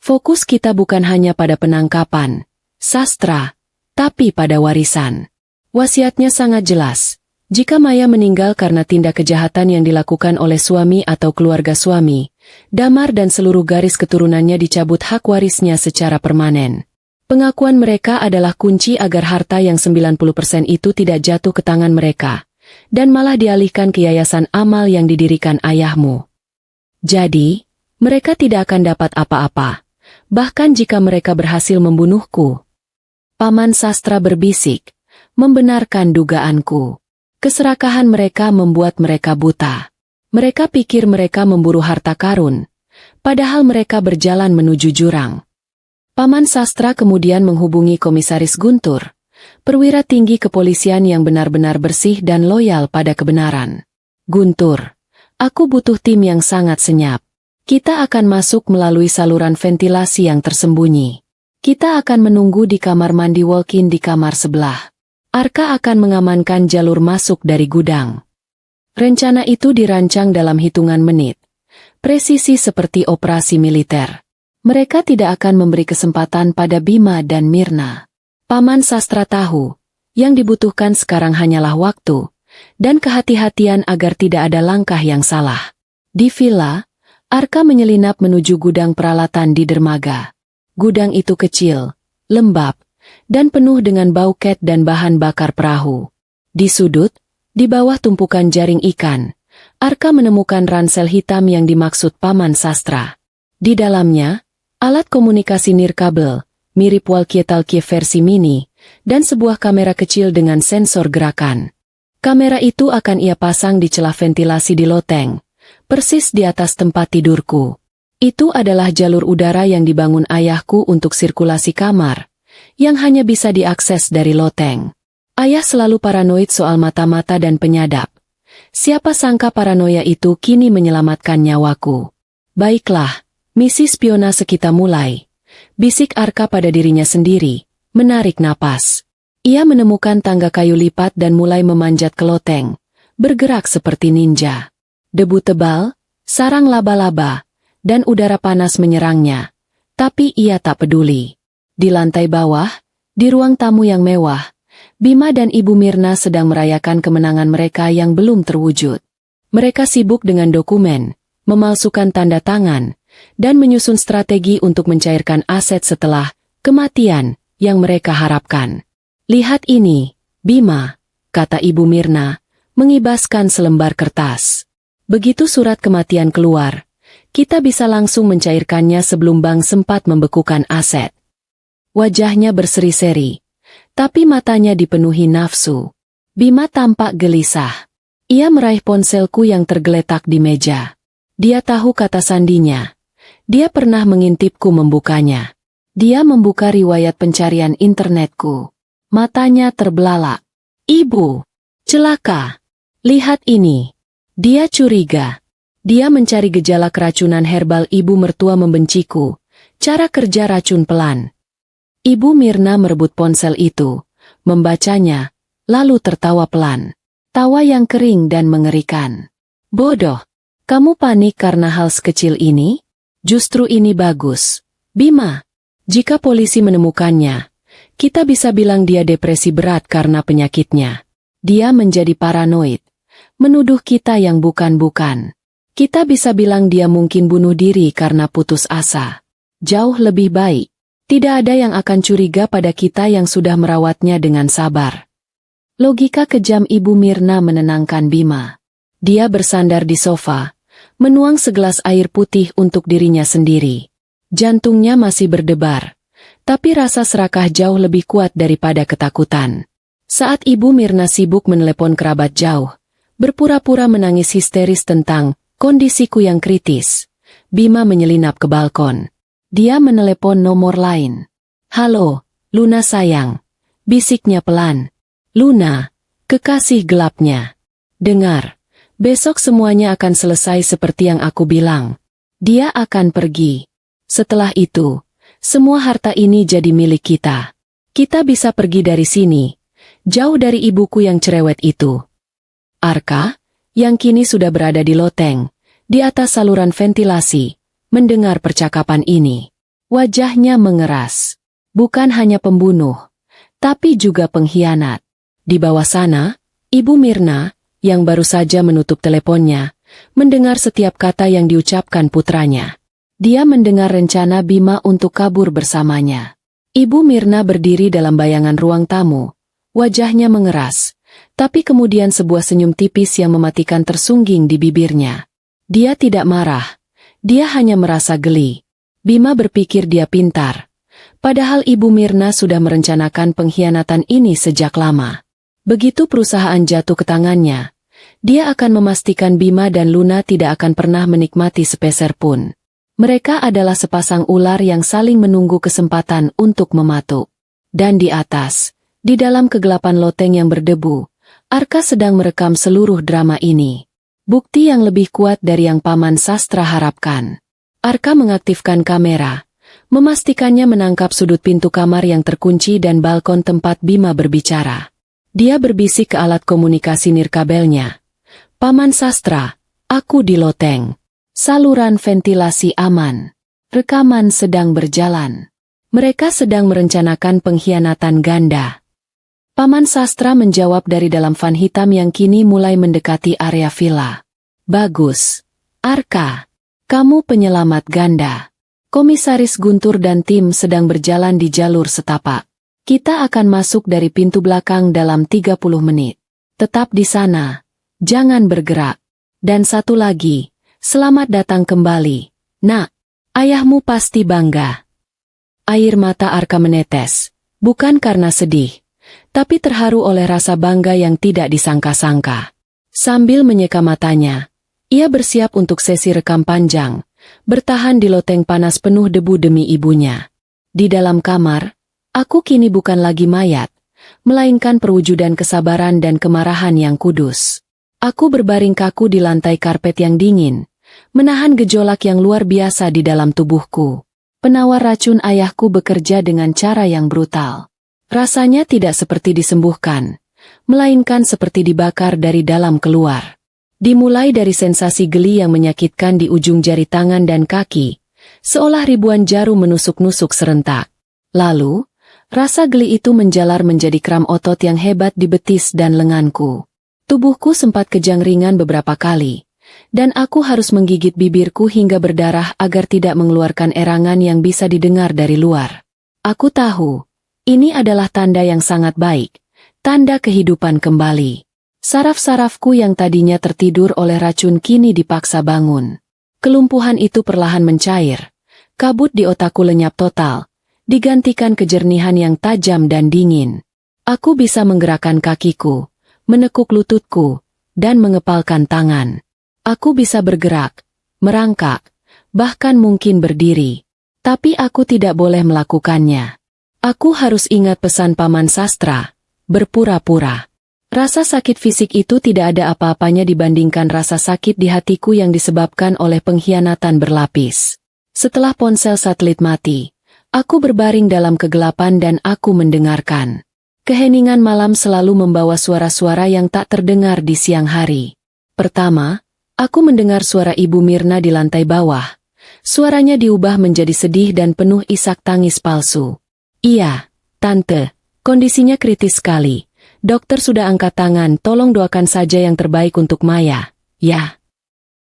Fokus kita bukan hanya pada penangkapan, Sastra, tapi pada warisan. Wasiatnya sangat jelas. Jika Maya meninggal karena tindak kejahatan yang dilakukan oleh suami atau keluarga suami, Damar dan seluruh garis keturunannya dicabut hak warisnya secara permanen. Pengakuan mereka adalah kunci agar harta yang 90% itu tidak jatuh ke tangan mereka, dan malah dialihkan ke yayasan amal yang didirikan ayahmu. Jadi, mereka tidak akan dapat apa-apa, bahkan jika mereka berhasil membunuhku. Paman Sastra berbisik, membenarkan dugaanku. Keserakahan mereka membuat mereka buta. Mereka pikir mereka memburu harta karun, padahal mereka berjalan menuju jurang. Paman Sastra kemudian menghubungi Komisaris Guntur, perwira tinggi kepolisian yang benar-benar bersih dan loyal pada kebenaran. Guntur, aku butuh tim yang sangat senyap. Kita akan masuk melalui saluran ventilasi yang tersembunyi. Kita akan menunggu di kamar mandi walk-in di kamar sebelah. Arka akan mengamankan jalur masuk dari gudang. Rencana itu dirancang dalam hitungan menit. Presisi seperti operasi militer. Mereka tidak akan memberi kesempatan pada Bima dan Mirna. Paman Sastra tahu, yang dibutuhkan sekarang hanyalah waktu, dan kehati-hatian agar tidak ada langkah yang salah. Di villa, Arka menyelinap menuju gudang peralatan di dermaga. Gudang itu kecil, lembab, dan penuh dengan bau ket dan bahan bakar perahu. Di sudut, di bawah tumpukan jaring ikan, Arka menemukan ransel hitam yang dimaksud Paman Sastra. Di dalamnya, alat komunikasi nirkabel, mirip walkie-talkie versi mini, dan sebuah kamera kecil dengan sensor gerakan. Kamera itu akan ia pasang di celah ventilasi di loteng, persis di atas tempat tidurku. Itu adalah jalur udara yang dibangun ayahku untuk sirkulasi kamar, yang hanya bisa diakses dari loteng. Ayah selalu paranoid soal mata-mata dan penyadap. Siapa sangka paranoia itu kini menyelamatkan nyawaku. Baiklah, misi spionase kita mulai. Bisik Arka pada dirinya sendiri, menarik napas. Ia menemukan tangga kayu lipat dan mulai memanjat ke loteng, bergerak seperti ninja. Debu tebal, sarang laba-laba, dan udara panas menyerangnya. Tapi ia tak peduli. Di lantai bawah, di ruang tamu yang mewah, Bima dan Ibu Mirna sedang merayakan kemenangan mereka yang belum terwujud. Mereka sibuk dengan dokumen, memalsukan tanda tangan, dan menyusun strategi untuk mencairkan aset setelah kematian yang mereka harapkan. Lihat ini, Bima, kata Ibu Mirna, mengibaskan selembar kertas. Begitu surat kematian keluar, kita bisa langsung mencairkannya sebelum bank sempat membekukan aset. Wajahnya berseri-seri, tapi matanya dipenuhi nafsu. Bima tampak gelisah. Ia meraih ponselku yang tergeletak di meja. Dia tahu kata sandinya. Dia pernah mengintipku membukanya. Dia membuka riwayat pencarian internetku. Matanya terbelalak. Ibu, celaka. Lihat ini. Dia curiga. Dia mencari gejala keracunan herbal. Ibu mertua membenciku. Cara kerja racun pelan. Ibu Mirna merebut ponsel itu, membacanya, lalu tertawa pelan. Tawa yang kering dan mengerikan. Bodoh. Kamu panik karena hal sekecil ini? Justru ini bagus. Bima, jika polisi menemukannya, kita bisa bilang dia depresi berat karena penyakitnya. Dia menjadi paranoid. Menuduh kita yang bukan-bukan. Kita bisa bilang dia mungkin bunuh diri karena putus asa. Jauh lebih baik. Tidak ada yang akan curiga pada kita yang sudah merawatnya dengan sabar. Logika kejam Ibu Mirna menenangkan Bima. Dia bersandar di sofa, menuang segelas air putih untuk dirinya sendiri. Jantungnya masih berdebar, tapi rasa serakah jauh lebih kuat daripada ketakutan. Saat Ibu Mirna sibuk menelepon kerabat jauh, berpura-pura menangis histeris tentang kondisiku yang kritis, Bima menyelinap ke balkon. Dia menelepon nomor lain. Halo, Luna sayang. Bisiknya pelan. Luna, kekasih gelapnya. Dengar, besok semuanya akan selesai seperti yang aku bilang. Dia akan pergi. Setelah itu, semua harta ini jadi milik kita. Kita bisa pergi dari sini, jauh dari ibuku yang cerewet itu. Arka, yang kini sudah berada di loteng, di atas saluran ventilasi, mendengar percakapan ini. Wajahnya mengeras. Bukan hanya pembunuh, tapi juga pengkhianat. Di bawah sana, Ibu Mirna, yang baru saja menutup teleponnya, mendengar setiap kata yang diucapkan putranya. Dia mendengar rencana Bima untuk kabur bersamanya. Ibu Mirna berdiri dalam bayangan ruang tamu. Wajahnya mengeras, tapi kemudian sebuah senyum tipis yang mematikan tersungging di bibirnya. Dia tidak marah. Dia hanya merasa geli. Bima berpikir dia pintar. Padahal Ibu Mirna sudah merencanakan pengkhianatan ini sejak lama. Begitu perusahaan jatuh ke tangannya, dia akan memastikan Bima dan Luna tidak akan pernah menikmati sepeser pun. Mereka adalah sepasang ular yang saling menunggu kesempatan untuk mematuk. Dan di atas, di dalam kegelapan loteng yang berdebu, Arka sedang merekam seluruh drama ini. Bukti yang lebih kuat dari yang Paman Sastra harapkan. Arka mengaktifkan kamera, memastikannya menangkap sudut pintu kamar yang terkunci dan balkon tempat Bima berbicara. Dia berbisik ke alat komunikasi nirkabelnya. Paman Sastra, aku di loteng. Saluran ventilasi aman. Rekaman sedang berjalan. Mereka sedang merencanakan pengkhianatan ganda. Paman Sastra menjawab dari dalam van hitam yang kini mulai mendekati area villa. Bagus. Arka. Kamu penyelamat ganda. Komisaris Guntur dan tim sedang berjalan di jalur setapak. Kita akan masuk dari pintu belakang dalam 30 menit. Tetap di sana. Jangan bergerak. Dan satu lagi, selamat datang kembali. Nak, ayahmu pasti bangga. Air mata Arka menetes, bukan karena sedih, tapi terharu oleh rasa bangga yang tidak disangka-sangka. Sambil menyeka matanya, ia bersiap untuk sesi rekam panjang, bertahan di loteng panas penuh debu demi ibunya. Di dalam kamar, aku kini bukan lagi mayat, melainkan perwujudan kesabaran dan kemarahan yang kudus. Aku berbaring kaku di lantai karpet yang dingin, menahan gejolak yang luar biasa di dalam tubuhku. Penawar racun ayahku bekerja dengan cara yang brutal. Rasanya tidak seperti disembuhkan, melainkan seperti dibakar dari dalam keluar. Dimulai dari sensasi geli yang menyakitkan di ujung jari tangan dan kaki, seolah ribuan jarum menusuk-nusuk serentak. Lalu, rasa geli itu menjalar menjadi kram otot yang hebat di betis dan lenganku. Tubuhku sempat kejang ringan beberapa kali, dan aku harus menggigit bibirku hingga berdarah agar tidak mengeluarkan erangan yang bisa didengar dari luar. Aku tahu, ini adalah tanda yang sangat baik, tanda kehidupan kembali. Saraf-sarafku yang tadinya tertidur oleh racun kini dipaksa bangun. Kelumpuhan itu perlahan mencair. Kabut di otakku lenyap total, digantikan kejernihan yang tajam dan dingin. Aku bisa menggerakkan kakiku, menekuk lututku, dan mengepalkan tangan. Aku bisa bergerak, merangkak, bahkan mungkin berdiri. Tapi aku tidak boleh melakukannya. Aku harus ingat pesan Paman Sastra, berpura-pura. Rasa sakit fisik itu tidak ada apa-apanya dibandingkan rasa sakit di hatiku yang disebabkan oleh pengkhianatan berlapis. Setelah ponsel satelit mati, aku berbaring dalam kegelapan dan aku mendengarkan. Keheningan malam selalu membawa suara-suara yang tak terdengar di siang hari. Pertama, aku mendengar suara Ibu Mirna di lantai bawah. Suaranya diubah menjadi sedih dan penuh isak tangis palsu. "Iya, Tante, kondisinya kritis sekali. Dokter sudah angkat tangan, tolong doakan saja yang terbaik untuk Maya, ya."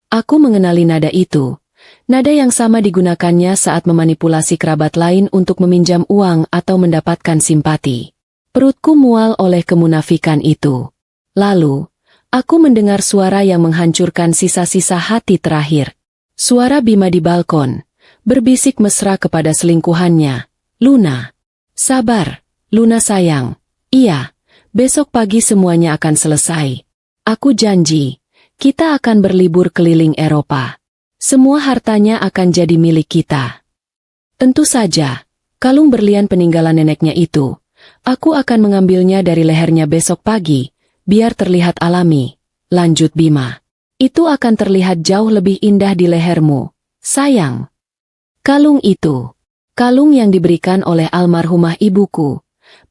Aku mengenali nada itu. Nada yang sama digunakannya saat memanipulasi kerabat lain untuk meminjam uang atau mendapatkan simpati. Perutku mual oleh kemunafikan itu. Lalu, aku mendengar suara yang menghancurkan sisa-sisa hati terakhir. Suara Bima di balkon, berbisik mesra kepada selingkuhannya. "Luna, sabar, Luna sayang. Iya, besok pagi semuanya akan selesai. Aku janji, kita akan berlibur keliling Eropa. Semua hartanya akan jadi milik kita." Tentu saja, kalung berlian peninggalan neneknya itu, aku akan mengambilnya dari lehernya besok pagi, biar terlihat alami. Lanjut Bima. "Itu akan terlihat jauh lebih indah di lehermu, sayang." Kalung itu, kalung yang diberikan oleh almarhumah ibuku,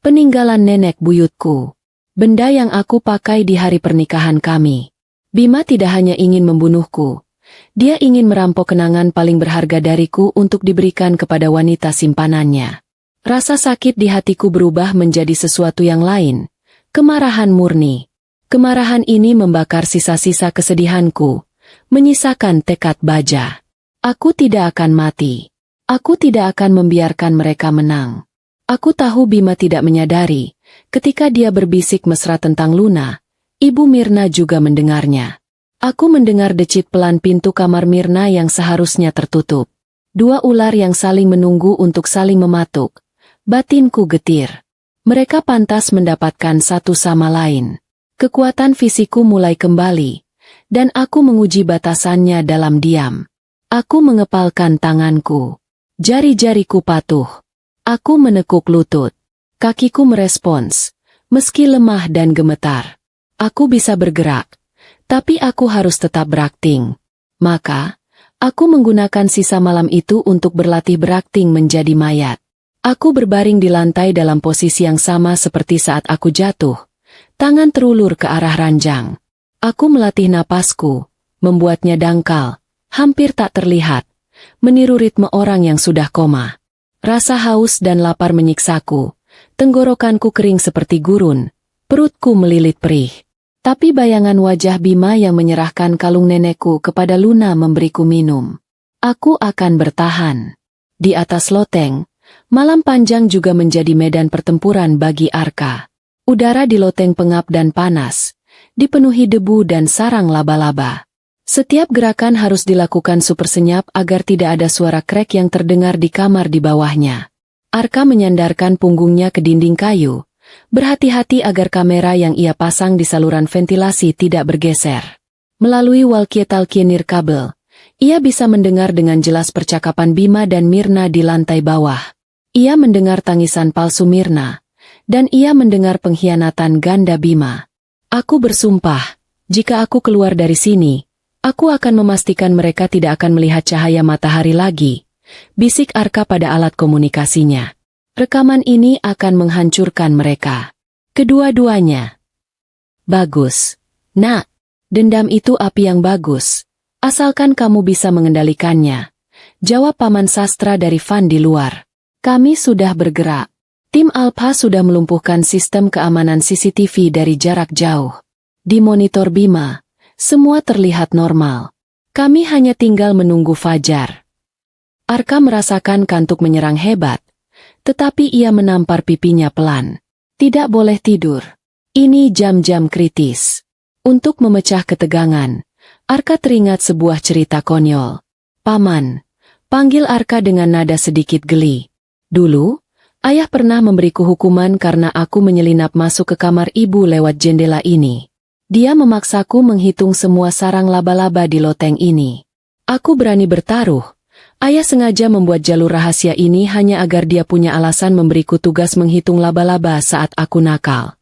peninggalan nenek buyutku. Benda yang aku pakai di hari pernikahan kami. Bima tidak hanya ingin membunuhku. Dia ingin merampok kenangan paling berharga dariku untuk diberikan kepada wanita simpanannya. Rasa sakit di hatiku berubah menjadi sesuatu yang lain. Kemarahan murni. Kemarahan ini membakar sisa-sisa kesedihanku, menyisakan tekad baja. Aku tidak akan mati. Aku tidak akan membiarkan mereka menang. Aku tahu Bima tidak menyadari, ketika dia berbisik mesra tentang Luna, Ibu Mirna juga mendengarnya. Aku mendengar decit pelan pintu kamar Mirna yang seharusnya tertutup. Dua ular yang saling menunggu untuk saling mematuk. Batinku getir. Mereka pantas mendapatkan satu sama lain. Kekuatan fisikku mulai kembali, dan aku menguji batasannya dalam diam. Aku mengepalkan tanganku. Jari-jariku patuh. Aku menekuk lutut. Kakiku merespons, meski lemah dan gemetar. Aku bisa bergerak. Tapi aku harus tetap berakting. Maka, aku menggunakan sisa malam itu untuk berlatih berakting menjadi mayat. Aku berbaring di lantai dalam posisi yang sama seperti saat aku jatuh. Tangan terulur ke arah ranjang. Aku melatih napasku, membuatnya dangkal, hampir tak terlihat, meniru ritme orang yang sudah koma. Rasa haus dan lapar menyiksaku. Tenggorokanku kering seperti gurun, perutku melilit perih. Tapi bayangan wajah Bima yang menyerahkan kalung nenekku kepada Luna memberiku minum. Aku akan bertahan. Di atas loteng, malam panjang juga menjadi medan pertempuran bagi Arka. Udara di loteng pengap dan panas, dipenuhi debu dan sarang laba-laba. Setiap gerakan harus dilakukan super senyap agar tidak ada suara krek yang terdengar di kamar di bawahnya. Arka menyandarkan punggungnya ke dinding kayu. Berhati-hati agar kamera yang ia pasang di saluran ventilasi tidak bergeser. Melalui walkie-talkie nirkabel, ia bisa mendengar dengan jelas percakapan Bima dan Mirna di lantai bawah. Ia mendengar tangisan palsu Mirna, dan ia mendengar pengkhianatan ganda Bima. Aku bersumpah, jika aku keluar dari sini, aku akan memastikan mereka tidak akan melihat cahaya matahari lagi, bisik Arka pada alat komunikasinya. Rekaman ini akan menghancurkan mereka. Kedua-duanya. Bagus. Nak, dendam itu api yang bagus. Asalkan kamu bisa mengendalikannya. Jawab Paman Sastra dari Van di luar. Kami sudah bergerak. Tim Alpha sudah melumpuhkan sistem keamanan CCTV dari jarak jauh. Di monitor Bima, semua terlihat normal. Kami hanya tinggal menunggu fajar. Arka merasakan kantuk menyerang hebat. Tetapi ia menampar pipinya pelan. Tidak boleh tidur. Ini jam-jam kritis. Untuk memecah ketegangan, Arka teringat sebuah cerita konyol. "Paman," panggil Arka dengan nada sedikit geli. "Dulu, ayah pernah memberiku hukuman karena aku menyelinap masuk ke kamar ibu lewat jendela ini. Dia memaksaku menghitung semua sarang laba-laba di loteng ini. Aku berani bertaruh. Ayah sengaja membuat jalur rahasia ini hanya agar dia punya alasan memberiku tugas menghitung laba-laba saat aku nakal."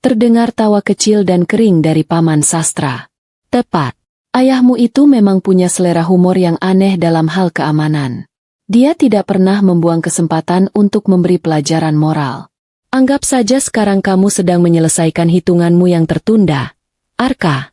Terdengar tawa kecil dan kering dari Paman Sastra. "Tepat. Ayahmu itu memang punya selera humor yang aneh dalam hal keamanan. Dia tidak pernah membuang kesempatan untuk memberi pelajaran moral. Anggap saja sekarang kamu sedang menyelesaikan hitunganmu yang tertunda, Arka."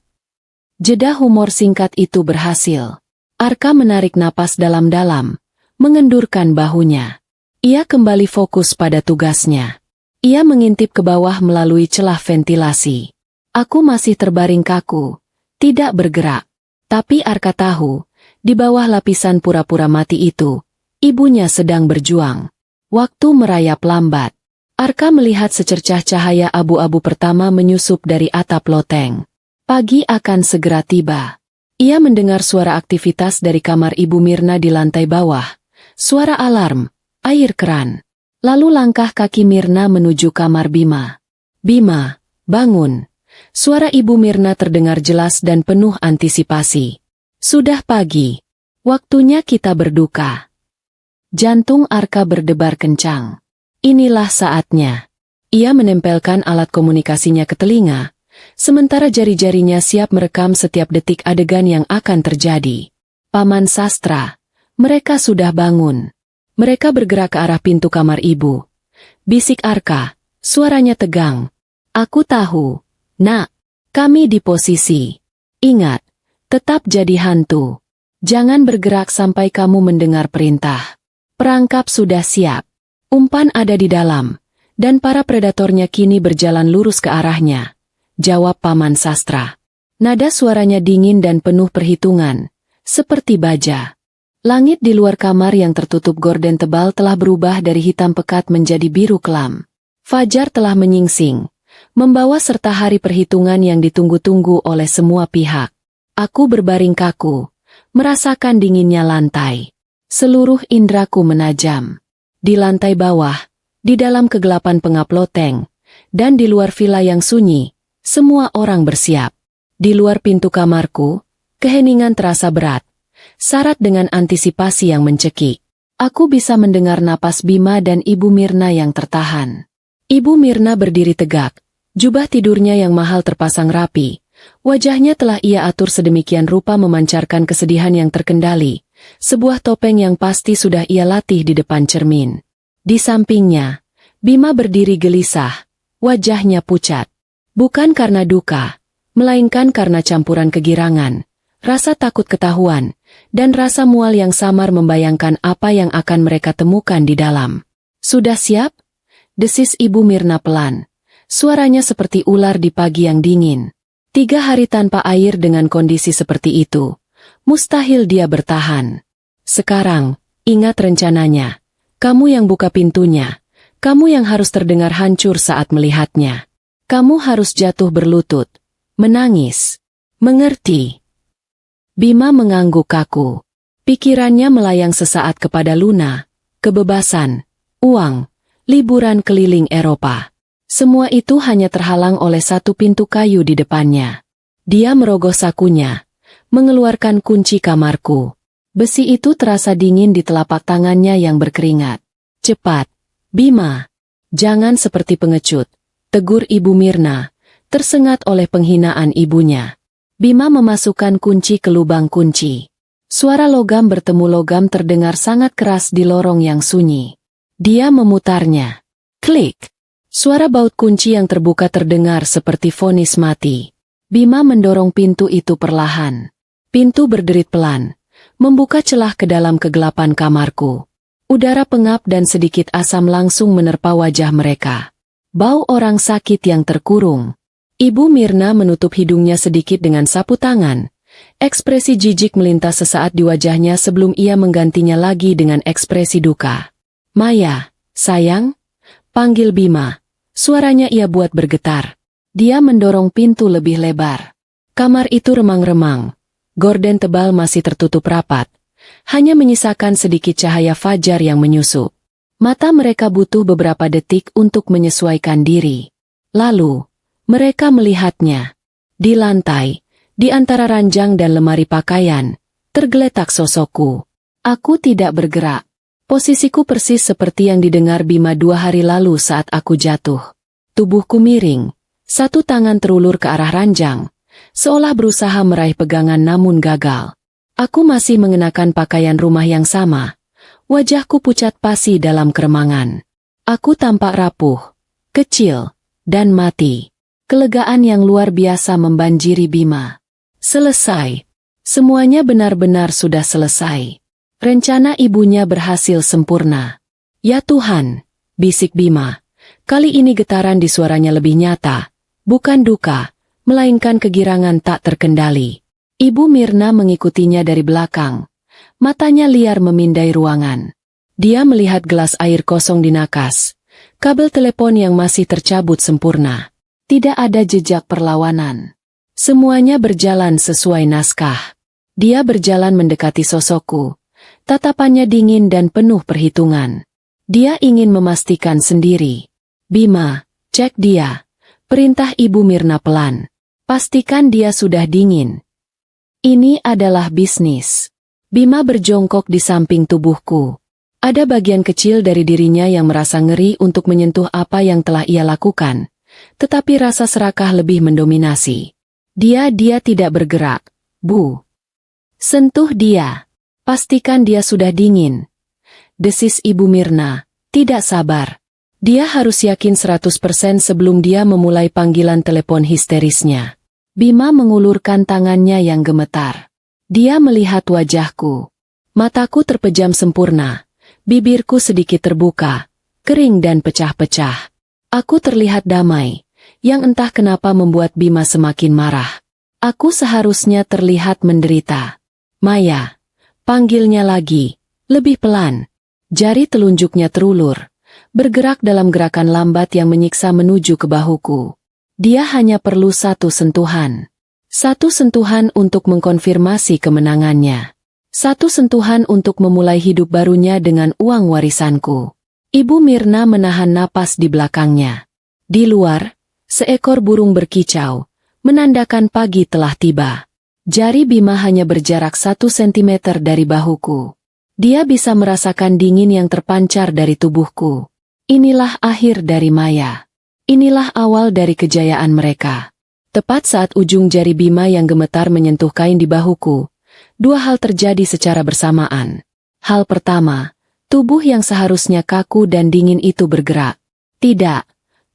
Jeda humor singkat itu berhasil. Arka menarik napas dalam-dalam, mengendurkan bahunya. Ia kembali fokus pada tugasnya. Ia mengintip ke bawah melalui celah ventilasi. Aku masih terbaring kaku, tidak bergerak. Tapi Arka tahu, di bawah lapisan pura-pura mati itu, ibunya sedang berjuang. Waktu merayap lambat. Arka melihat secercah cahaya abu-abu pertama menyusup dari atap loteng. Pagi akan segera tiba. Ia mendengar suara aktivitas dari kamar Ibu Mirna di lantai bawah. Suara alarm, air keran. Lalu langkah kaki Mirna menuju kamar Bima. "Bima, bangun." Suara Ibu Mirna terdengar jelas dan penuh antisipasi. "Sudah pagi. Waktunya kita berduka." Jantung Arka berdebar kencang. Inilah saatnya. Ia menempelkan alat komunikasinya ke telinga, sementara jari-jarinya siap merekam setiap detik adegan yang akan terjadi. "Paman Sastra, mereka sudah bangun." Mereka bergerak ke arah pintu kamar ibu. Bisik Arka, suaranya tegang. "Aku tahu, Nak. Kami di posisi. Ingat, tetap jadi hantu. Jangan bergerak sampai kamu mendengar perintah. Perangkap sudah siap. Umpan ada di dalam, dan para predatornya kini berjalan lurus ke arahnya," jawab Paman Sastra. Nada suaranya dingin dan penuh perhitungan, seperti baja. Langit di luar kamar yang tertutup gorden tebal telah berubah dari hitam pekat menjadi biru kelam. Fajar telah menyingsing, membawa serta hari perhitungan yang ditunggu-tunggu oleh semua pihak. Aku berbaring kaku, merasakan dinginnya lantai. Seluruh indraku menajam. Di lantai bawah, di dalam kegelapan pengap loteng, dan di luar villa yang sunyi, semua orang bersiap. Di luar pintu kamarku, keheningan terasa berat, syarat dengan antisipasi yang mencekik. Aku bisa mendengar napas Bima dan Ibu Mirna yang tertahan. Ibu Mirna berdiri tegak, jubah tidurnya yang mahal terpasang rapi. Wajahnya telah ia atur sedemikian rupa memancarkan kesedihan yang terkendali, sebuah topeng yang pasti sudah ia latih di depan cermin. Di sampingnya, Bima berdiri gelisah, wajahnya pucat. Bukan karena duka, melainkan karena campuran kegirangan, rasa takut ketahuan, dan rasa mual yang samar membayangkan apa yang akan mereka temukan di dalam. "Sudah siap?" desis Ibu Mirna pelan. Suaranya seperti ular di pagi yang dingin. 3 hari tanpa air dengan kondisi seperti itu, mustahil dia bertahan. "Sekarang, ingat rencananya. Kamu yang buka pintunya. Kamu yang harus terdengar hancur saat melihatnya. Kamu harus jatuh berlutut, menangis. Mengerti?" Bima mengangguk kaku. Pikirannya melayang sesaat kepada Luna, kebebasan, uang, liburan keliling Eropa. Semua itu hanya terhalang oleh satu pintu kayu di depannya. Dia merogoh sakunya, mengeluarkan kunci kamarku. Besi itu terasa dingin di telapak tangannya yang berkeringat. "Cepat, Bima. Jangan seperti pengecut," tegur Ibu Mirna, tersengat oleh penghinaan ibunya. Bima memasukkan kunci ke lubang kunci. Suara logam bertemu logam terdengar sangat keras di lorong yang sunyi. Dia memutarnya. Klik! Suara baut kunci yang terbuka terdengar seperti vonis mati. Bima mendorong pintu itu perlahan. Pintu berderit pelan, membuka celah ke dalam kegelapan kamarku. Udara pengap dan sedikit asam langsung menerpa wajah mereka. Bau orang sakit yang terkurung. Ibu Mirna menutup hidungnya sedikit dengan sapu tangan. Ekspresi jijik melintas sesaat di wajahnya sebelum ia menggantinya lagi dengan ekspresi duka. "Maya, sayang?" panggil Bima. Suaranya ia buat bergetar. Dia mendorong pintu lebih lebar. Kamar itu remang-remang. Gorden tebal masih tertutup rapat. Hanya menyisakan sedikit cahaya fajar yang menyusup. Mata mereka butuh beberapa detik untuk menyesuaikan diri. Lalu, mereka melihatnya. Di lantai, di antara ranjang dan lemari pakaian, tergeletak sosokku. Aku tidak bergerak. Posisiku persis seperti yang didengar Bima 2 hari lalu saat aku jatuh. Tubuhku miring. Satu tangan terulur ke arah ranjang, seolah berusaha meraih pegangan namun gagal. Aku masih mengenakan pakaian rumah yang sama. Wajahku pucat pasi dalam keremangan. Aku tampak rapuh, kecil, dan mati. Kelegaan yang luar biasa membanjiri Bima. Selesai. Semuanya benar-benar sudah selesai. Rencana ibunya berhasil sempurna. Ya Tuhan, bisik Bima. Kali ini getaran di suaranya lebih nyata. Bukan duka, melainkan kegirangan tak terkendali. Ibu Mirna mengikutinya dari belakang. Matanya liar memindai ruangan. Dia melihat gelas air kosong di nakas. Kabel telepon yang masih tercabut sempurna. Tidak ada jejak perlawanan. Semuanya berjalan sesuai naskah. Dia berjalan mendekati sosokku. Tatapannya dingin dan penuh perhitungan. Dia ingin memastikan sendiri. Bima, cek dia. Perintah Ibu Mirna pelan. Pastikan dia sudah dingin. Ini adalah bisnis. Bima berjongkok di samping tubuhku. Ada bagian kecil dari dirinya yang merasa ngeri untuk menyentuh apa yang telah ia lakukan. Tetapi rasa serakah lebih mendominasi. Dia tidak bergerak. Bu. Sentuh dia. Pastikan dia sudah dingin. Desis Ibu Mirna. Tidak sabar. Dia harus yakin 100% sebelum dia memulai panggilan telepon histerisnya. Bima mengulurkan tangannya yang gemetar. Dia melihat wajahku. Mataku terpejam sempurna. Bibirku sedikit terbuka, kering dan pecah-pecah. Aku terlihat damai, yang entah kenapa membuat Bima semakin marah. Aku seharusnya terlihat menderita. Maya, panggilnya lagi, lebih pelan. Jari telunjuknya terulur. Bergerak dalam gerakan lambat yang menyiksa menuju ke bahuku. Dia hanya perlu satu sentuhan. Satu sentuhan untuk mengkonfirmasi kemenangannya. Satu sentuhan untuk memulai hidup barunya dengan uang warisanku. Ibu Mirna menahan napas di belakangnya. Di luar, seekor burung berkicau, menandakan pagi telah tiba. Jari Bima hanya berjarak 1 sentimeter dari bahuku. Dia bisa merasakan dingin yang terpancar dari tubuhku. Inilah akhir dari Maya. Inilah awal dari kejayaan mereka. Tepat saat ujung jari Bima yang gemetar menyentuh kain di bahuku, 2 hal terjadi secara bersamaan. Hal pertama, tubuh yang seharusnya kaku dan dingin itu bergerak. Tidak,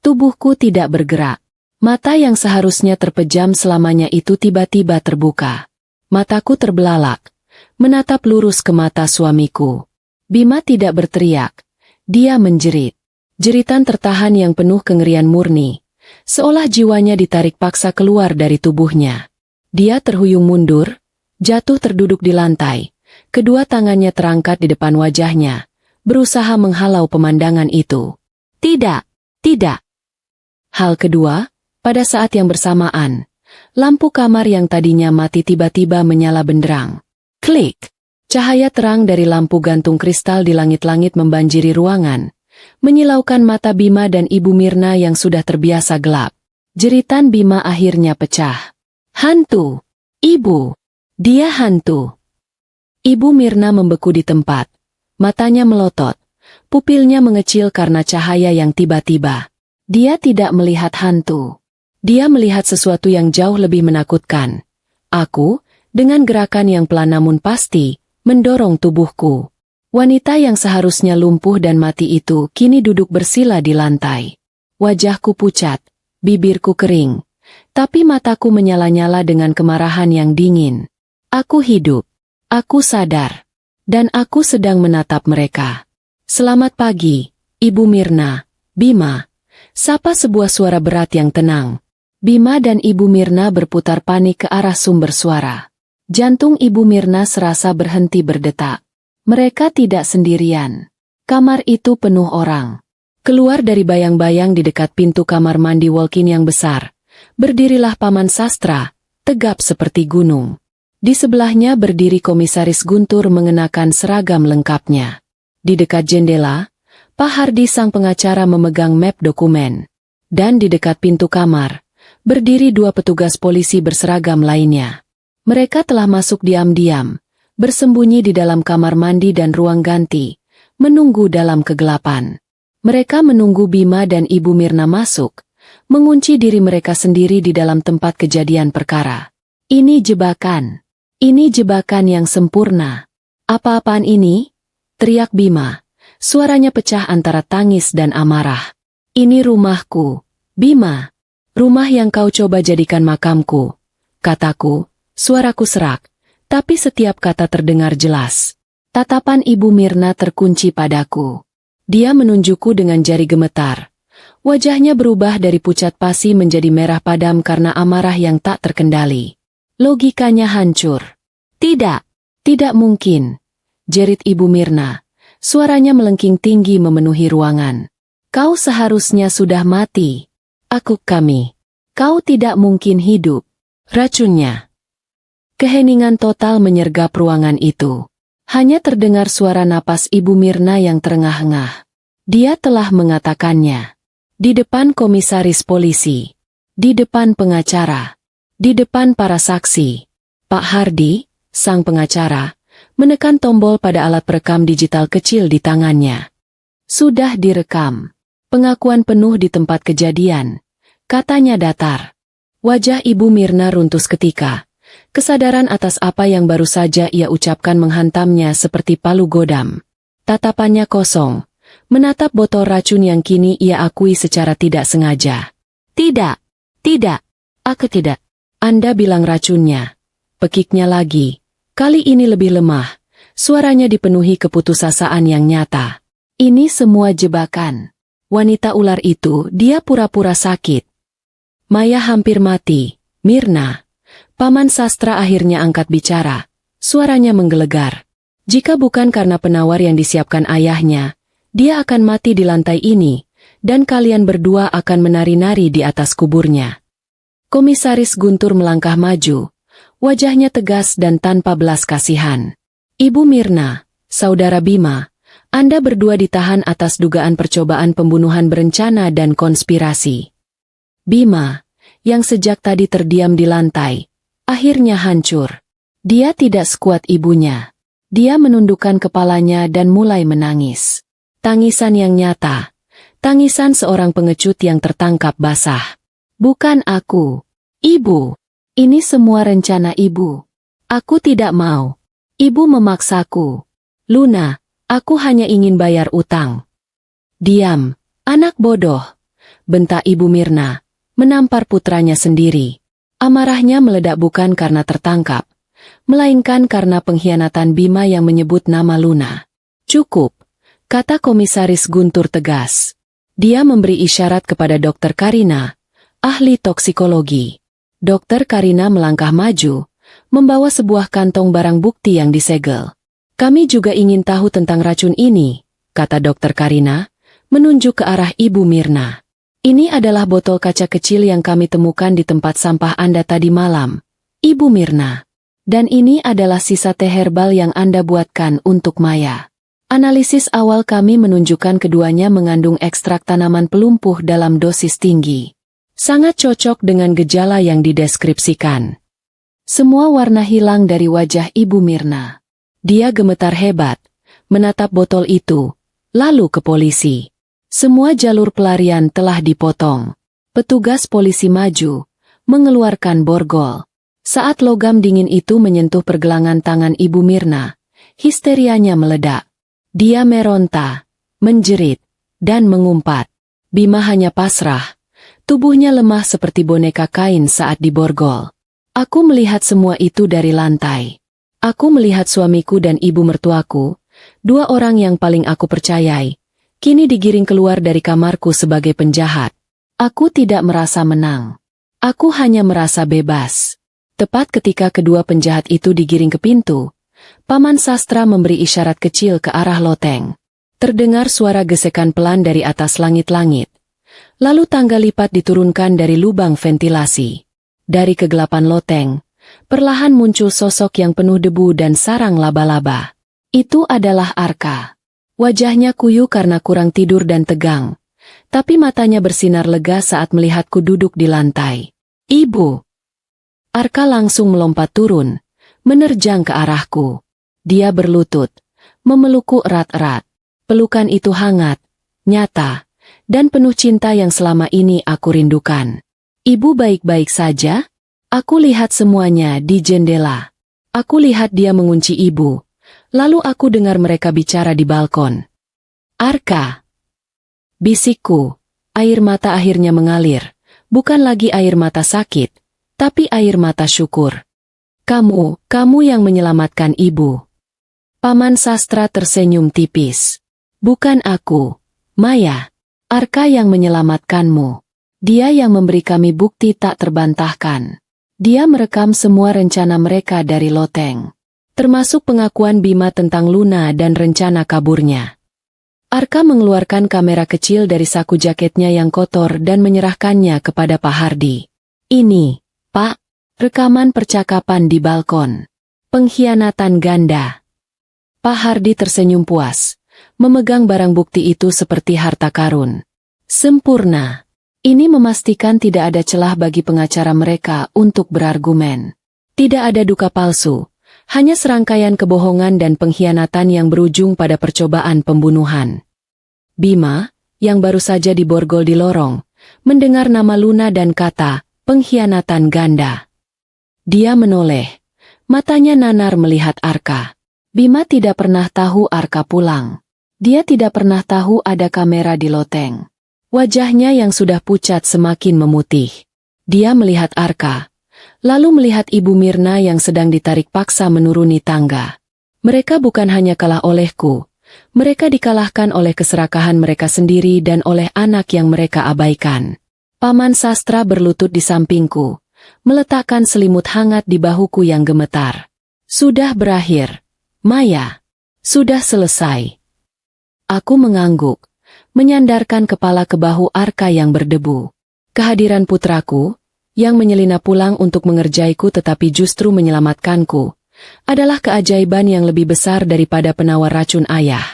tubuhku tidak bergerak. Mata yang seharusnya terpejam selamanya itu tiba-tiba terbuka. Mataku terbelalak, menatap lurus ke mata suamiku. Bima tidak berteriak. Dia menjerit. Jeritan tertahan yang penuh kengerian murni, seolah jiwanya ditarik paksa keluar dari tubuhnya. Dia terhuyung mundur, jatuh terduduk di lantai, kedua tangannya terangkat di depan wajahnya, berusaha menghalau pemandangan itu. Tidak, tidak. Hal kedua, pada saat yang bersamaan, lampu kamar yang tadinya mati tiba-tiba menyala benderang. Klik! Cahaya terang dari lampu gantung kristal di langit-langit membanjiri ruangan, menyilaukan mata Bima dan Ibu Mirna yang sudah terbiasa gelap. Jeritan Bima akhirnya pecah. Hantu! Ibu! Dia hantu! Ibu Mirna membeku di tempat. Matanya melotot. Pupilnya mengecil karena cahaya yang tiba-tiba. Dia tidak melihat hantu. Dia melihat sesuatu yang jauh lebih menakutkan. Aku, dengan gerakan yang pelan namun pasti, mendorong tubuhku. Wanita yang seharusnya lumpuh dan mati itu kini duduk bersila di lantai. Wajahku pucat, bibirku kering, tapi mataku menyala-nyala dengan kemarahan yang dingin. Aku hidup, aku sadar, dan aku sedang menatap mereka. Selamat pagi, Ibu Mirna, Bima. Sapa sebuah suara berat yang tenang. Bima dan Ibu Mirna berputar panik ke arah sumber suara. Jantung Ibu Mirna serasa berhenti berdetak. Mereka tidak sendirian. Kamar itu penuh orang. Keluar dari bayang-bayang di dekat pintu kamar mandi walk-in yang besar, Berdirilah Paman Sastra, tegap seperti gunung. Di sebelahnya berdiri Komisaris Guntur mengenakan seragam lengkapnya. Di dekat jendela, Pak Hardi sang pengacara memegang map dokumen. Dan di dekat pintu kamar, berdiri dua petugas polisi berseragam lainnya. Mereka telah masuk diam-diam, bersembunyi di dalam kamar mandi dan ruang ganti, menunggu dalam kegelapan. Mereka menunggu Bima dan Ibu Mirna masuk, mengunci diri mereka sendiri di dalam tempat kejadian perkara. Ini jebakan. Ini jebakan yang sempurna. Apa-apaan ini? Teriak Bima. Suaranya pecah antara tangis dan amarah. Ini rumahku, Bima. Rumah yang kau coba jadikan makamku. Kataku, suaraku serak, tapi setiap kata terdengar jelas. Tatapan Ibu Mirna terkunci padaku. Dia menunjukku dengan jari gemetar. Wajahnya berubah dari pucat pasi menjadi merah padam karena amarah yang tak terkendali. Logikanya hancur. Tidak, tidak mungkin, jerit Ibu Mirna. Suaranya melengking tinggi memenuhi ruangan. Kau seharusnya sudah mati. Kami. Kau tidak mungkin hidup. Racunnya. Keheningan total menyergap ruangan itu. Hanya terdengar suara napas Ibu Mirna yang terengah-engah. Dia telah mengatakannya. Di depan komisaris polisi. Di depan pengacara. Di depan para saksi. Pak Hardi, sang pengacara, menekan tombol pada alat perekam digital kecil di tangannya. Sudah direkam. Pengakuan penuh di tempat kejadian. Katanya datar. Wajah Ibu Mirna runtuh seketika. Kesadaran atas apa yang baru saja ia ucapkan menghantamnya seperti palu godam. Tatapannya kosong, menatap botol racun yang kini ia akui secara tidak sengaja. Tidak, tidak, aku tidak. Anda bilang racunnya. Pekiknya lagi. Kali ini lebih lemah. Suaranya dipenuhi keputusasaan yang nyata. Ini semua jebakan. Wanita ular itu, dia pura-pura sakit. Maya hampir mati. Mirna. Paman Sastra akhirnya angkat bicara. Suaranya menggelegar. Jika bukan karena penawar yang disiapkan ayahnya, dia akan mati di lantai ini, dan kalian berdua akan menari-nari di atas kuburnya. Komisaris Guntur melangkah maju. Wajahnya tegas dan tanpa belas kasihan. Ibu Mirna, Saudara Bima, Anda berdua ditahan atas dugaan percobaan pembunuhan berencana dan konspirasi. Bima, yang sejak tadi terdiam di lantai, akhirnya hancur. Dia tidak sekuat ibunya. Dia menundukkan kepalanya dan mulai menangis. Tangisan yang nyata. Tangisan seorang pengecut yang tertangkap basah. Bukan aku. Ibu. Ini semua rencana ibu. Aku tidak mau. Ibu memaksaku. Luna, aku hanya ingin bayar utang. Diam, anak bodoh. Bentak Ibu Mirna, menampar putranya sendiri. Amarahnya meledak bukan karena tertangkap, melainkan karena pengkhianatan Bima yang menyebut nama Luna. Cukup, kata Komisaris Guntur tegas. Dia memberi isyarat kepada Dokter Karina, ahli toksikologi. Dokter Karina melangkah maju, membawa sebuah kantong barang bukti yang disegel. Kami juga ingin tahu tentang racun ini, kata Dokter Karina, menunjuk ke arah Ibu Mirna. Ini adalah botol kaca kecil yang kami temukan di tempat sampah Anda tadi malam, Ibu Mirna. Dan ini adalah sisa teh herbal yang Anda buatkan untuk Maya. Analisis awal kami menunjukkan keduanya mengandung ekstrak tanaman pelumpuh dalam dosis tinggi. Sangat cocok dengan gejala yang dideskripsikan. Semua warna hilang dari wajah Ibu Mirna. Dia gemetar hebat, menatap botol itu, lalu ke polisi. Semua jalur pelarian telah dipotong. Petugas polisi maju, mengeluarkan borgol. Saat logam dingin itu menyentuh pergelangan tangan Ibu Mirna, histerianya meledak. Dia meronta, menjerit, dan mengumpat. Bima hanya pasrah. Tubuhnya lemah seperti boneka kain saat diborgol. Aku melihat semua itu dari lantai. Aku melihat suamiku dan ibu mertuaku, dua orang yang paling aku percayai, kini digiring keluar dari kamarku sebagai penjahat. Aku tidak merasa menang. Aku hanya merasa bebas. Tepat ketika kedua penjahat itu digiring ke pintu, Paman Sastra memberi isyarat kecil ke arah loteng. Terdengar suara gesekan pelan dari atas langit-langit. Lalu tangga lipat diturunkan dari lubang ventilasi. Dari kegelapan loteng, perlahan muncul sosok yang penuh debu dan sarang laba-laba. Itu adalah Arka. Wajahnya kuyu karena kurang tidur dan tegang, tapi matanya bersinar lega saat melihatku duduk di lantai. "Ibu!" Arka langsung melompat turun, menerjang ke arahku. Dia berlutut, memelukku erat-erat. Pelukan itu hangat, nyata, dan penuh cinta yang selama ini aku rindukan. "Ibu baik-baik saja?" Aku lihat semuanya di jendela. Aku lihat dia mengunci ibu. Lalu aku dengar mereka bicara di balkon. "Arka!" bisikku. Air mata akhirnya mengalir. Bukan lagi air mata sakit, tapi air mata syukur. Kamu yang menyelamatkan ibu." Paman Sastra tersenyum tipis. "Bukan aku, Maya. Arka yang menyelamatkanmu. Dia yang memberi kami bukti tak terbantahkan. Dia merekam semua rencana mereka dari loteng. Termasuk pengakuan Bima tentang Luna dan rencana kaburnya." Arka mengeluarkan kamera kecil dari saku jaketnya yang kotor dan menyerahkannya kepada Pak Hardi. "Ini, Pak, rekaman percakapan di balkon. Pengkhianatan ganda." Pak Hardi tersenyum puas, memegang barang bukti itu seperti harta karun. "Sempurna. Ini memastikan tidak ada celah bagi pengacara mereka untuk berargumen. Tidak ada duka palsu, hanya serangkaian kebohongan dan pengkhianatan yang berujung pada percobaan pembunuhan." Bima, yang baru saja diborgol di lorong, mendengar nama Luna dan kata, "pengkhianatan ganda." Dia menoleh. Matanya nanar melihat Arka. Bima tidak pernah tahu Arka pulang. Dia tidak pernah tahu ada kamera di loteng. Wajahnya yang sudah pucat semakin memutih. Dia melihat Arka, lalu melihat Ibu Mirna yang sedang ditarik paksa menuruni tangga. Mereka bukan hanya kalah olehku, mereka dikalahkan oleh keserakahan mereka sendiri dan oleh anak yang mereka abaikan. Paman Sastra berlutut di sampingku, meletakkan selimut hangat di bahuku yang gemetar. "Sudah berakhir, Maya. Sudah selesai." Aku mengangguk, menyandarkan kepala ke bahu Arka yang berdebu. Kehadiran putraku, yang menyelinap pulang untuk mengerjaiku tetapi justru menyelamatkanku, adalah keajaiban yang lebih besar daripada penawar racun ayah.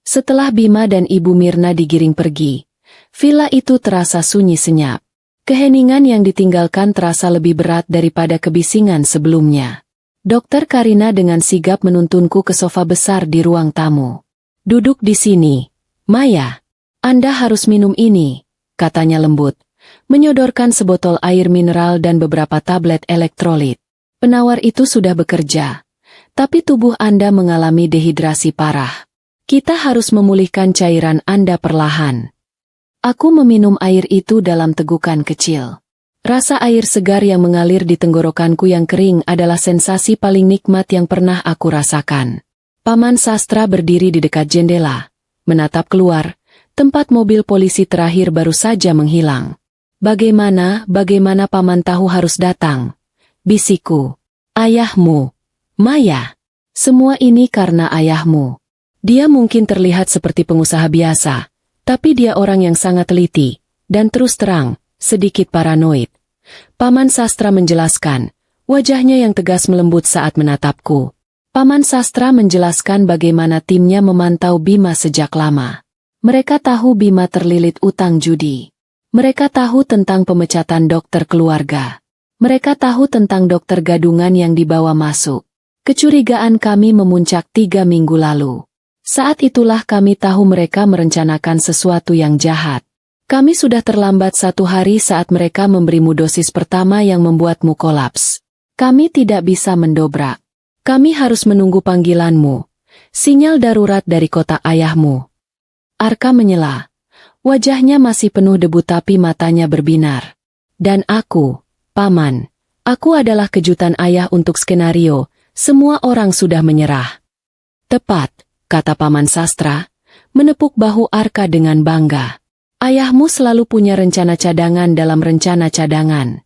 Setelah Bima dan Ibu Mirna digiring pergi, villa itu terasa sunyi senyap. Keheningan yang ditinggalkan terasa lebih berat daripada kebisingan sebelumnya. Dokter Karina dengan sigap menuntunku ke sofa besar di ruang tamu. "Duduk di sini, Maya. Anda harus minum ini," katanya lembut, menyodorkan sebotol air mineral dan beberapa tablet elektrolit. "Penawar itu sudah bekerja, tapi tubuh Anda mengalami dehidrasi parah. Kita harus memulihkan cairan Anda perlahan." Aku meminum air itu dalam tegukan kecil. Rasa air segar yang mengalir di tenggorokanku yang kering adalah sensasi paling nikmat yang pernah aku rasakan. Paman Sastra berdiri di dekat jendela, menatap keluar, tempat mobil polisi terakhir baru saja menghilang. Bagaimana Paman tahu harus datang?" bisikku. "Ayahmu, Maya. Semua ini karena ayahmu. Dia mungkin terlihat seperti pengusaha biasa, tapi dia orang yang sangat teliti, dan terus terang, sedikit paranoid." Paman Sastra menjelaskan, wajahnya yang tegas melembut saat menatapku. Paman Sastra menjelaskan bagaimana timnya memantau Bima sejak lama. Mereka tahu Bima terlilit utang judi. Mereka tahu tentang pemecatan dokter keluarga. Mereka tahu tentang dokter gadungan yang dibawa masuk. Kecurigaan kami memuncak 3 minggu lalu. Saat itulah kami tahu mereka merencanakan sesuatu yang jahat. Kami sudah terlambat 1 hari saat mereka memberimu dosis pertama yang membuatmu kolaps. Kami tidak bisa mendobrak. Kami harus menunggu panggilanmu. Sinyal darurat dari kotak ayahmu. Arka menyela. Wajahnya masih penuh debu tapi matanya berbinar. "Dan aku, Paman, aku adalah kejutan ayah untuk skenario, semua orang sudah menyerah." "Tepat," kata Paman Sastra, menepuk bahu Arka dengan bangga. "Ayahmu selalu punya rencana cadangan dalam rencana cadangan."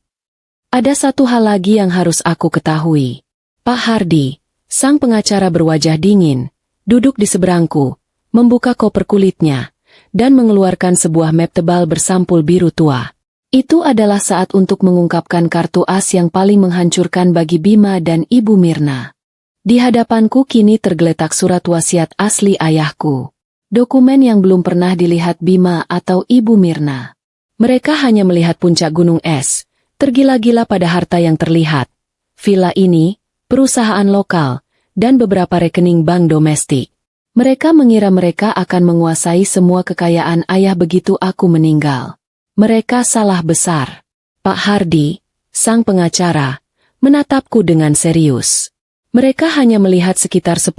"Ada satu hal lagi yang harus aku ketahui." Pak Hardi, sang pengacara berwajah dingin, duduk di seberangku, membuka koper kulitnya, dan mengeluarkan sebuah map tebal bersampul biru tua. Itu adalah saat untuk mengungkapkan kartu as yang paling menghancurkan bagi Bima dan Ibu Mirna. Di hadapanku kini tergeletak surat wasiat asli ayahku. Dokumen yang belum pernah dilihat Bima atau Ibu Mirna. Mereka hanya melihat puncak gunung es, tergila-gila pada harta yang terlihat. Villa ini, perusahaan lokal, dan beberapa rekening bank domestik. Mereka mengira mereka akan menguasai semua kekayaan ayah begitu aku meninggal. Mereka salah besar. Pak Hardi, sang pengacara, menatapku dengan serius. Mereka hanya melihat sekitar 10%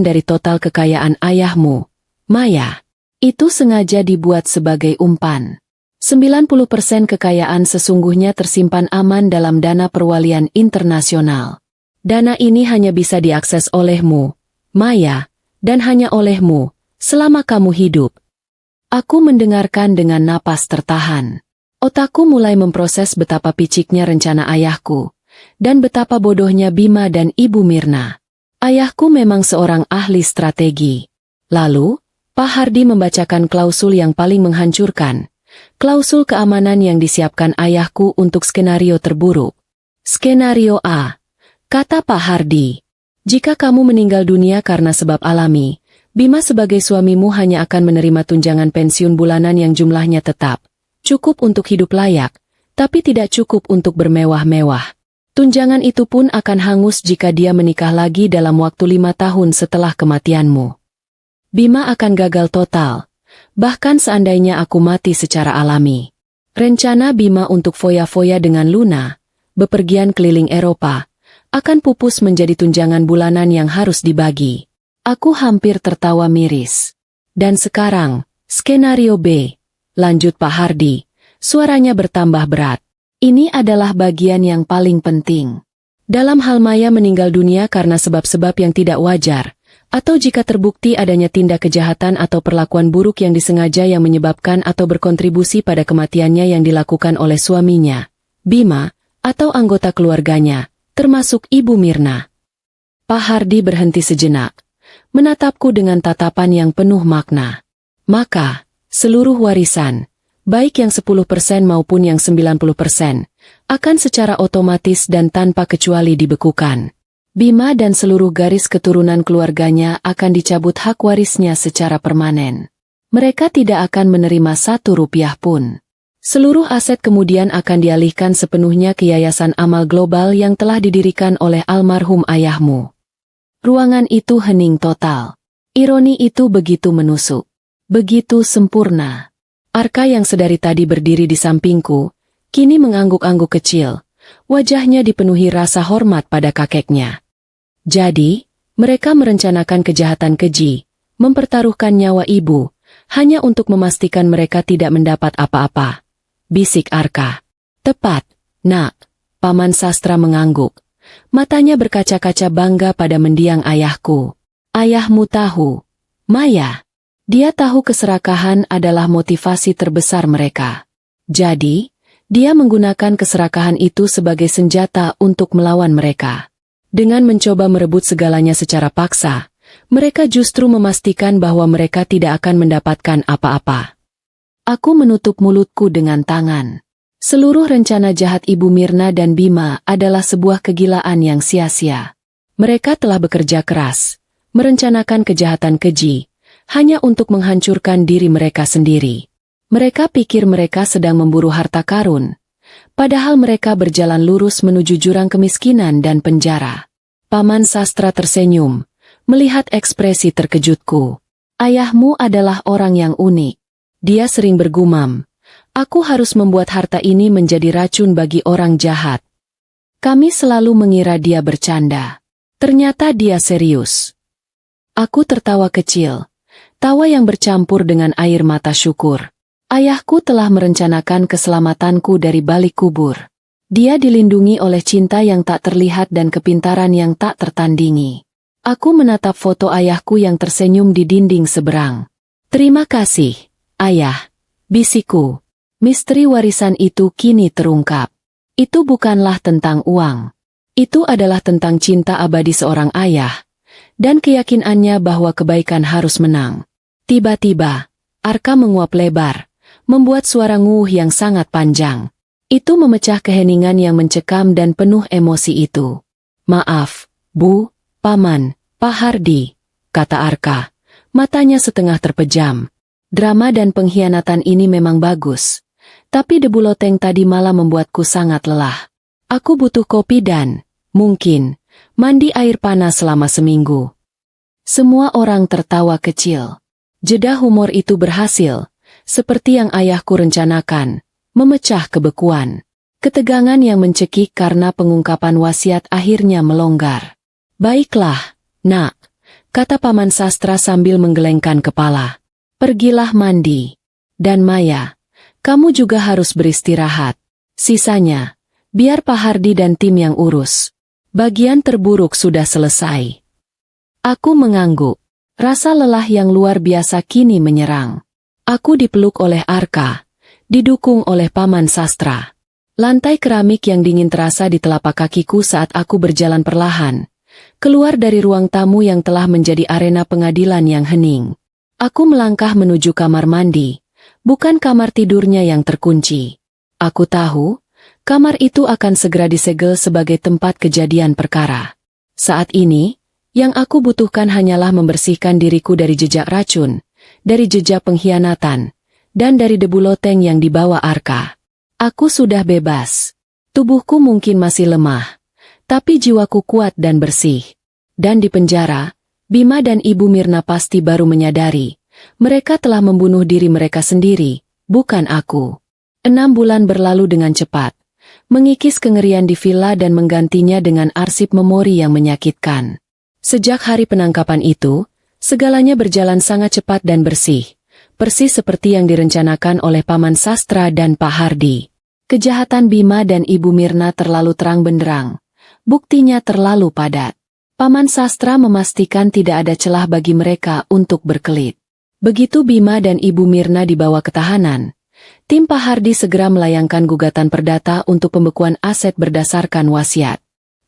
dari total kekayaan ayahmu, Maya. Itu sengaja dibuat sebagai umpan. 90% kekayaan sesungguhnya tersimpan aman dalam dana perwalian internasional. Dana ini hanya bisa diakses olehmu, Maya, dan hanya olehmu, selama kamu hidup. Aku mendengarkan dengan napas tertahan. Otakku mulai memproses betapa piciknya rencana ayahku, dan betapa bodohnya Bima dan Ibu Mirna. Ayahku memang seorang ahli strategi. Lalu, Pak Hardi membacakan klausul yang paling menghancurkan, klausul keamanan yang disiapkan ayahku untuk skenario terburuk. Skenario A, kata Pak Hardi. Jika kamu meninggal dunia karena sebab alami, Bima sebagai suamimu hanya akan menerima tunjangan pensiun bulanan yang jumlahnya tetap. Cukup untuk hidup layak, tapi tidak cukup untuk bermewah-mewah. Tunjangan itu pun akan hangus jika dia menikah lagi dalam waktu 5 tahun setelah kematianmu. Bima akan gagal total, bahkan seandainya aku mati secara alami. Rencana Bima untuk foya-foya dengan Luna, bepergian keliling Eropa, akan pupus menjadi tunjangan bulanan yang harus dibagi. Aku hampir tertawa miris. Dan sekarang, skenario B, lanjut Pak Hardi, suaranya bertambah berat. Ini adalah bagian yang paling penting. Dalam hal Maya meninggal dunia karena sebab-sebab yang tidak wajar, atau jika terbukti adanya tindak kejahatan atau perlakuan buruk yang disengaja yang menyebabkan atau berkontribusi pada kematiannya yang dilakukan oleh suaminya, Bima, atau anggota keluarganya, termasuk Ibu Mirna. Pak Hardi berhenti sejenak, menatapku dengan tatapan yang penuh makna. Maka, seluruh warisan, baik yang 10% maupun yang 90%, akan secara otomatis dan tanpa kecuali dibekukan. Bima dan seluruh garis keturunan keluarganya akan dicabut hak warisnya secara permanen. Mereka tidak akan menerima 1 rupiah pun. Seluruh aset kemudian akan dialihkan sepenuhnya ke Yayasan Amal Global yang telah didirikan oleh almarhum ayahmu. Ruangan itu hening total. Ironi itu begitu menusuk. Begitu sempurna. Arka yang sedari tadi berdiri di sampingku, kini mengangguk-angguk kecil. Wajahnya dipenuhi rasa hormat pada kakeknya. Jadi, mereka merencanakan kejahatan keji, mempertaruhkan nyawa ibu, hanya untuk memastikan mereka tidak mendapat apa-apa. Bisik Arka. Tepat, nak. Paman Sastra mengangguk. Matanya berkaca-kaca bangga pada mendiang ayahku. Ayahmu tahu. Maya. Dia tahu keserakahan adalah motivasi terbesar mereka. Jadi, dia menggunakan keserakahan itu sebagai senjata untuk melawan mereka. Dengan mencoba merebut segalanya secara paksa, mereka justru memastikan bahwa mereka tidak akan mendapatkan apa-apa. Aku menutup mulutku dengan tangan. Seluruh rencana jahat Ibu Mirna dan Bima adalah sebuah kegilaan yang sia-sia. Mereka telah bekerja keras, merencanakan kejahatan keji, hanya untuk menghancurkan diri mereka sendiri. Mereka pikir mereka sedang memburu harta karun, padahal mereka berjalan lurus menuju jurang kemiskinan dan penjara. Paman Sastra tersenyum, melihat ekspresi terkejutku. Ayahmu adalah orang yang unik. Dia sering bergumam, aku harus membuat harta ini menjadi racun bagi orang jahat. Kami selalu mengira dia bercanda. Ternyata dia serius. Aku tertawa kecil, tawa yang bercampur dengan air mata syukur. Ayahku telah merencanakan keselamatanku dari balik kubur. Dia dilindungi oleh cinta yang tak terlihat dan kepintaran yang tak tertandingi. Aku menatap foto ayahku yang tersenyum di dinding seberang. Terima kasih, Ayah, bisikku. Misteri warisan itu kini terungkap. Itu bukanlah tentang uang. Itu adalah tentang cinta abadi seorang ayah, dan keyakinannya bahwa kebaikan harus menang. Tiba-tiba, Arka menguap lebar, membuat suara nguh yang sangat panjang. Itu memecah keheningan yang mencekam dan penuh emosi itu. "Maaf, Bu, Paman, Pak Hardi," kata Arka. Matanya setengah terpejam. Drama dan pengkhianatan ini memang bagus. Tapi debu loteng tadi malah membuatku sangat lelah. Aku butuh kopi dan, mungkin, mandi air panas selama seminggu. Semua orang tertawa kecil. Jeda humor itu berhasil, seperti yang ayahku rencanakan, memecah kebekuan. Ketegangan yang mencekik karena pengungkapan wasiat akhirnya melonggar. "Baiklah, Nak," kata Paman Sastra sambil menggelengkan kepala. "Pergilah mandi. Dan Maya, kamu juga harus beristirahat. Sisanya, biar Pak Hardi dan tim yang urus. Bagian terburuk sudah selesai." Aku mengangguk. Rasa lelah yang luar biasa kini menyerang. Aku dipeluk oleh Arka, didukung oleh Paman Sastra. Lantai keramik yang dingin terasa di telapak kakiku saat aku berjalan perlahan, keluar dari ruang tamu yang telah menjadi arena pengadilan yang hening. Aku melangkah menuju kamar mandi, bukan kamar tidurnya yang terkunci. Aku tahu, kamar itu akan segera disegel sebagai tempat kejadian perkara. Saat ini, yang aku butuhkan hanyalah membersihkan diriku dari jejak racun, dari jejak pengkhianatan, dan dari debu loteng yang dibawa Arka. Aku sudah bebas. Tubuhku mungkin masih lemah, tapi jiwaku kuat dan bersih. Dan di penjara, Bima dan Ibu Mirna pasti baru menyadari, mereka telah membunuh diri mereka sendiri, bukan aku. 6 bulan berlalu dengan cepat, mengikis kengerian di villa dan menggantinya dengan arsip memori yang menyakitkan. Sejak hari penangkapan itu, segalanya berjalan sangat cepat dan bersih, persis seperti yang direncanakan oleh Paman Sastra dan Pak Hardi. Kejahatan Bima dan Ibu Mirna terlalu terang benderang, buktinya terlalu padat. Paman Sastra memastikan tidak ada celah bagi mereka untuk berkelit. Begitu Bima dan Ibu Mirna dibawa ke tahanan, tim Pak Hardi segera melayangkan gugatan perdata untuk pembekuan aset berdasarkan wasiat.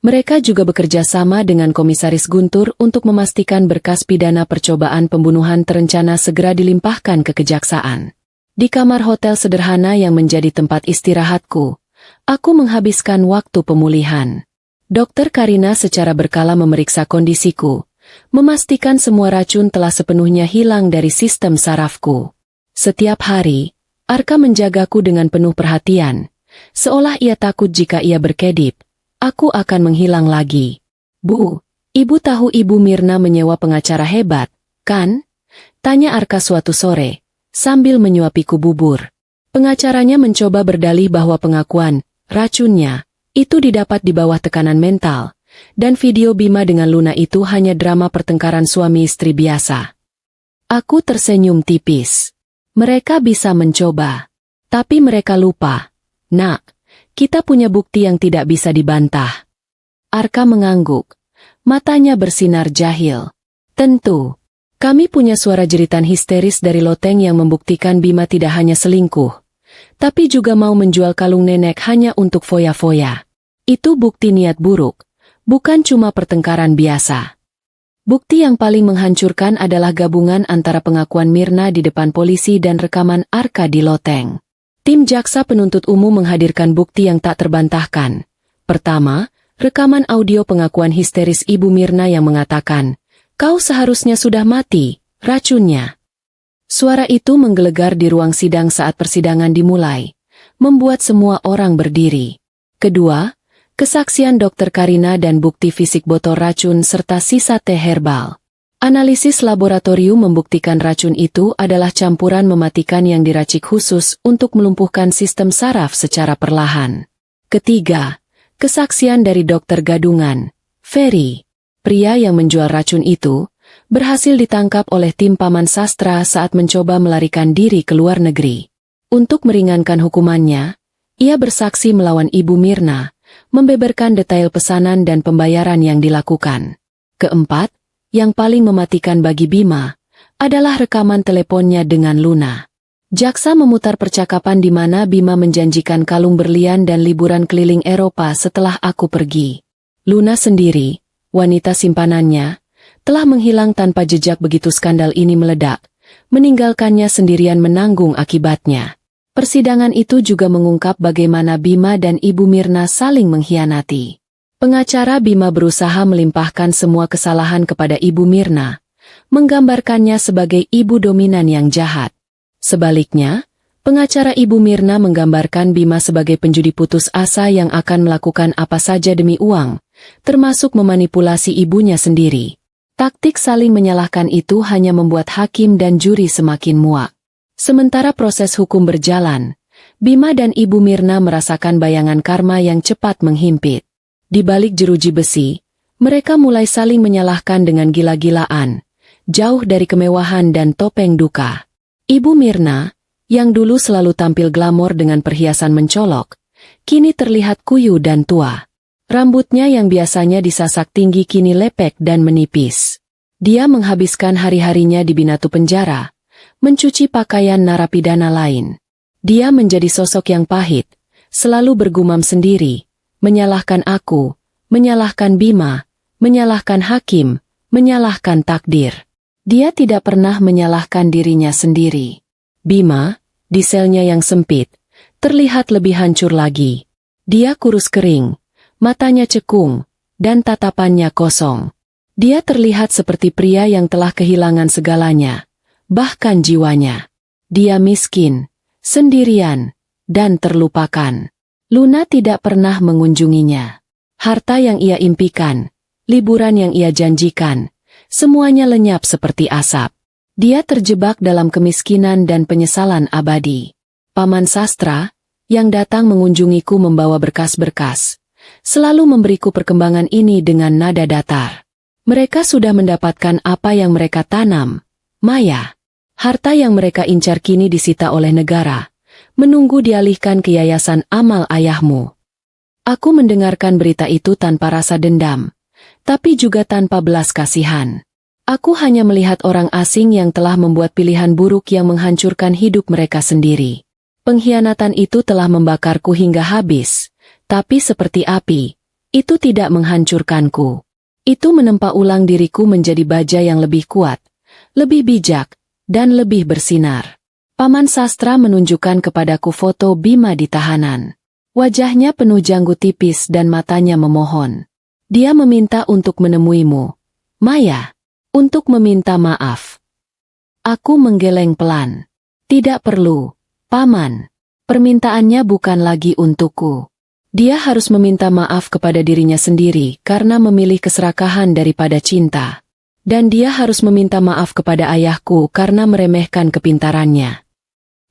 Mereka juga bekerja sama dengan Komisaris Guntur untuk memastikan berkas pidana percobaan pembunuhan terencana segera dilimpahkan ke kejaksaan. Di kamar hotel sederhana yang menjadi tempat istirahatku, aku menghabiskan waktu pemulihan. Dokter Karina secara berkala memeriksa kondisiku, memastikan semua racun telah sepenuhnya hilang dari sistem sarafku. Setiap hari, Arka menjagaku dengan penuh perhatian, seolah ia takut jika ia berkedip, aku akan menghilang lagi. "Bu, Ibu tahu Ibu Mirna menyewa pengacara hebat, kan?" tanya Arka suatu sore, sambil menyuapiku bubur. Pengacaranya mencoba berdalih bahwa pengakuan racunnya itu didapat di bawah tekanan mental, dan video Bima dengan Luna itu hanya drama pertengkaran suami istri biasa. Aku tersenyum tipis. Mereka bisa mencoba, tapi mereka lupa. "Nak, kita punya bukti yang tidak bisa dibantah." Arka mengangguk, matanya bersinar jahil. "Tentu, kami punya suara jeritan histeris dari loteng yang membuktikan Bima tidak hanya selingkuh, tapi juga mau menjual kalung nenek hanya untuk foya-foya. Itu bukti niat buruk, bukan cuma pertengkaran biasa." Bukti yang paling menghancurkan adalah gabungan antara pengakuan Mirna di depan polisi dan rekaman Arka di loteng. Tim jaksa penuntut umum menghadirkan bukti yang tak terbantahkan. Pertama, rekaman audio pengakuan histeris Ibu Mirna yang mengatakan, "Kau seharusnya sudah mati, racunnya." Suara itu menggelegar di ruang sidang saat persidangan dimulai, membuat semua orang berdiri. Kedua, kesaksian Dokter Karina dan bukti fisik botol racun serta sisa teh herbal. Analisis laboratorium membuktikan racun itu adalah campuran mematikan yang diracik khusus untuk melumpuhkan sistem saraf secara perlahan. Ketiga, kesaksian dari dokter gadungan, Ferry, pria yang menjual racun itu, berhasil ditangkap oleh tim Paman Sastra saat mencoba melarikan diri ke luar negeri. Untuk meringankan hukumannya, ia bersaksi melawan Ibu Mirna, membeberkan detail pesanan dan pembayaran yang dilakukan. Keempat, yang paling mematikan bagi Bima, adalah rekaman teleponnya dengan Luna. Jaksa memutar percakapan di mana Bima menjanjikan kalung berlian dan liburan keliling Eropa setelah aku pergi. Luna sendiri, wanita simpanannya, telah menghilang tanpa jejak begitu skandal ini meledak, meninggalkannya sendirian menanggung akibatnya. Persidangan itu juga mengungkap bagaimana Bima dan Ibu Mirna saling mengkhianati. Pengacara Bima berusaha melimpahkan semua kesalahan kepada Ibu Mirna, menggambarkannya sebagai ibu dominan yang jahat. Sebaliknya, pengacara Ibu Mirna menggambarkan Bima sebagai penjudi putus asa yang akan melakukan apa saja demi uang, termasuk memanipulasi ibunya sendiri. Taktik saling menyalahkan itu hanya membuat hakim dan juri semakin muak. Sementara proses hukum berjalan, Bima dan Ibu Mirna merasakan bayangan karma yang cepat menghimpit. Di balik jeruji besi, mereka mulai saling menyalahkan dengan gila-gilaan, jauh dari kemewahan dan topeng duka. Ibu Mirna, yang dulu selalu tampil glamor dengan perhiasan mencolok, kini terlihat kuyu dan tua. Rambutnya yang biasanya disasak tinggi kini lepek dan menipis. Dia menghabiskan hari-harinya di Binatu penjara, mencuci pakaian narapidana lain. Dia menjadi sosok yang pahit, selalu bergumam sendiri, menyalahkan aku, menyalahkan Bima, menyalahkan hakim, menyalahkan takdir. Dia tidak pernah menyalahkan dirinya sendiri. Bima, di selnya yang sempit, terlihat lebih hancur lagi. Dia kurus kering, matanya cekung, dan tatapannya kosong. Dia terlihat seperti pria yang telah kehilangan segalanya, bahkan jiwanya. Dia miskin, sendirian, dan terlupakan. Luna tidak pernah mengunjunginya. Harta yang ia impikan, liburan yang ia janjikan, semuanya lenyap seperti asap. Dia terjebak dalam kemiskinan dan penyesalan abadi. Paman Sastra, yang datang mengunjungiku membawa berkas-berkas, selalu memberiku perkembangan ini dengan nada datar. Mereka sudah mendapatkan apa yang mereka tanam, Maya. Harta yang mereka incar kini disita oleh negara, menunggu dialihkan ke yayasan amal ayahmu. Aku mendengarkan berita itu tanpa rasa dendam, tapi juga tanpa belas kasihan. Aku hanya melihat orang asing yang telah membuat pilihan buruk yang menghancurkan hidup mereka sendiri. Pengkhianatan itu telah membakarku hingga habis, tapi seperti api, itu tidak menghancurkanku. Itu menempa ulang diriku menjadi baja yang lebih kuat, lebih bijak, dan lebih bersinar. Paman Sastra menunjukkan kepadaku foto Bima di tahanan. Wajahnya penuh janggut tipis dan matanya memohon. Dia meminta untuk menemuimu, Maya, untuk meminta maaf. Aku menggeleng pelan. Tidak perlu, Paman. Permintaannya bukan lagi untukku. Dia harus meminta maaf kepada dirinya sendiri karena memilih keserakahan daripada cinta. Dan dia harus meminta maaf kepada ayahku karena meremehkan kepintarannya.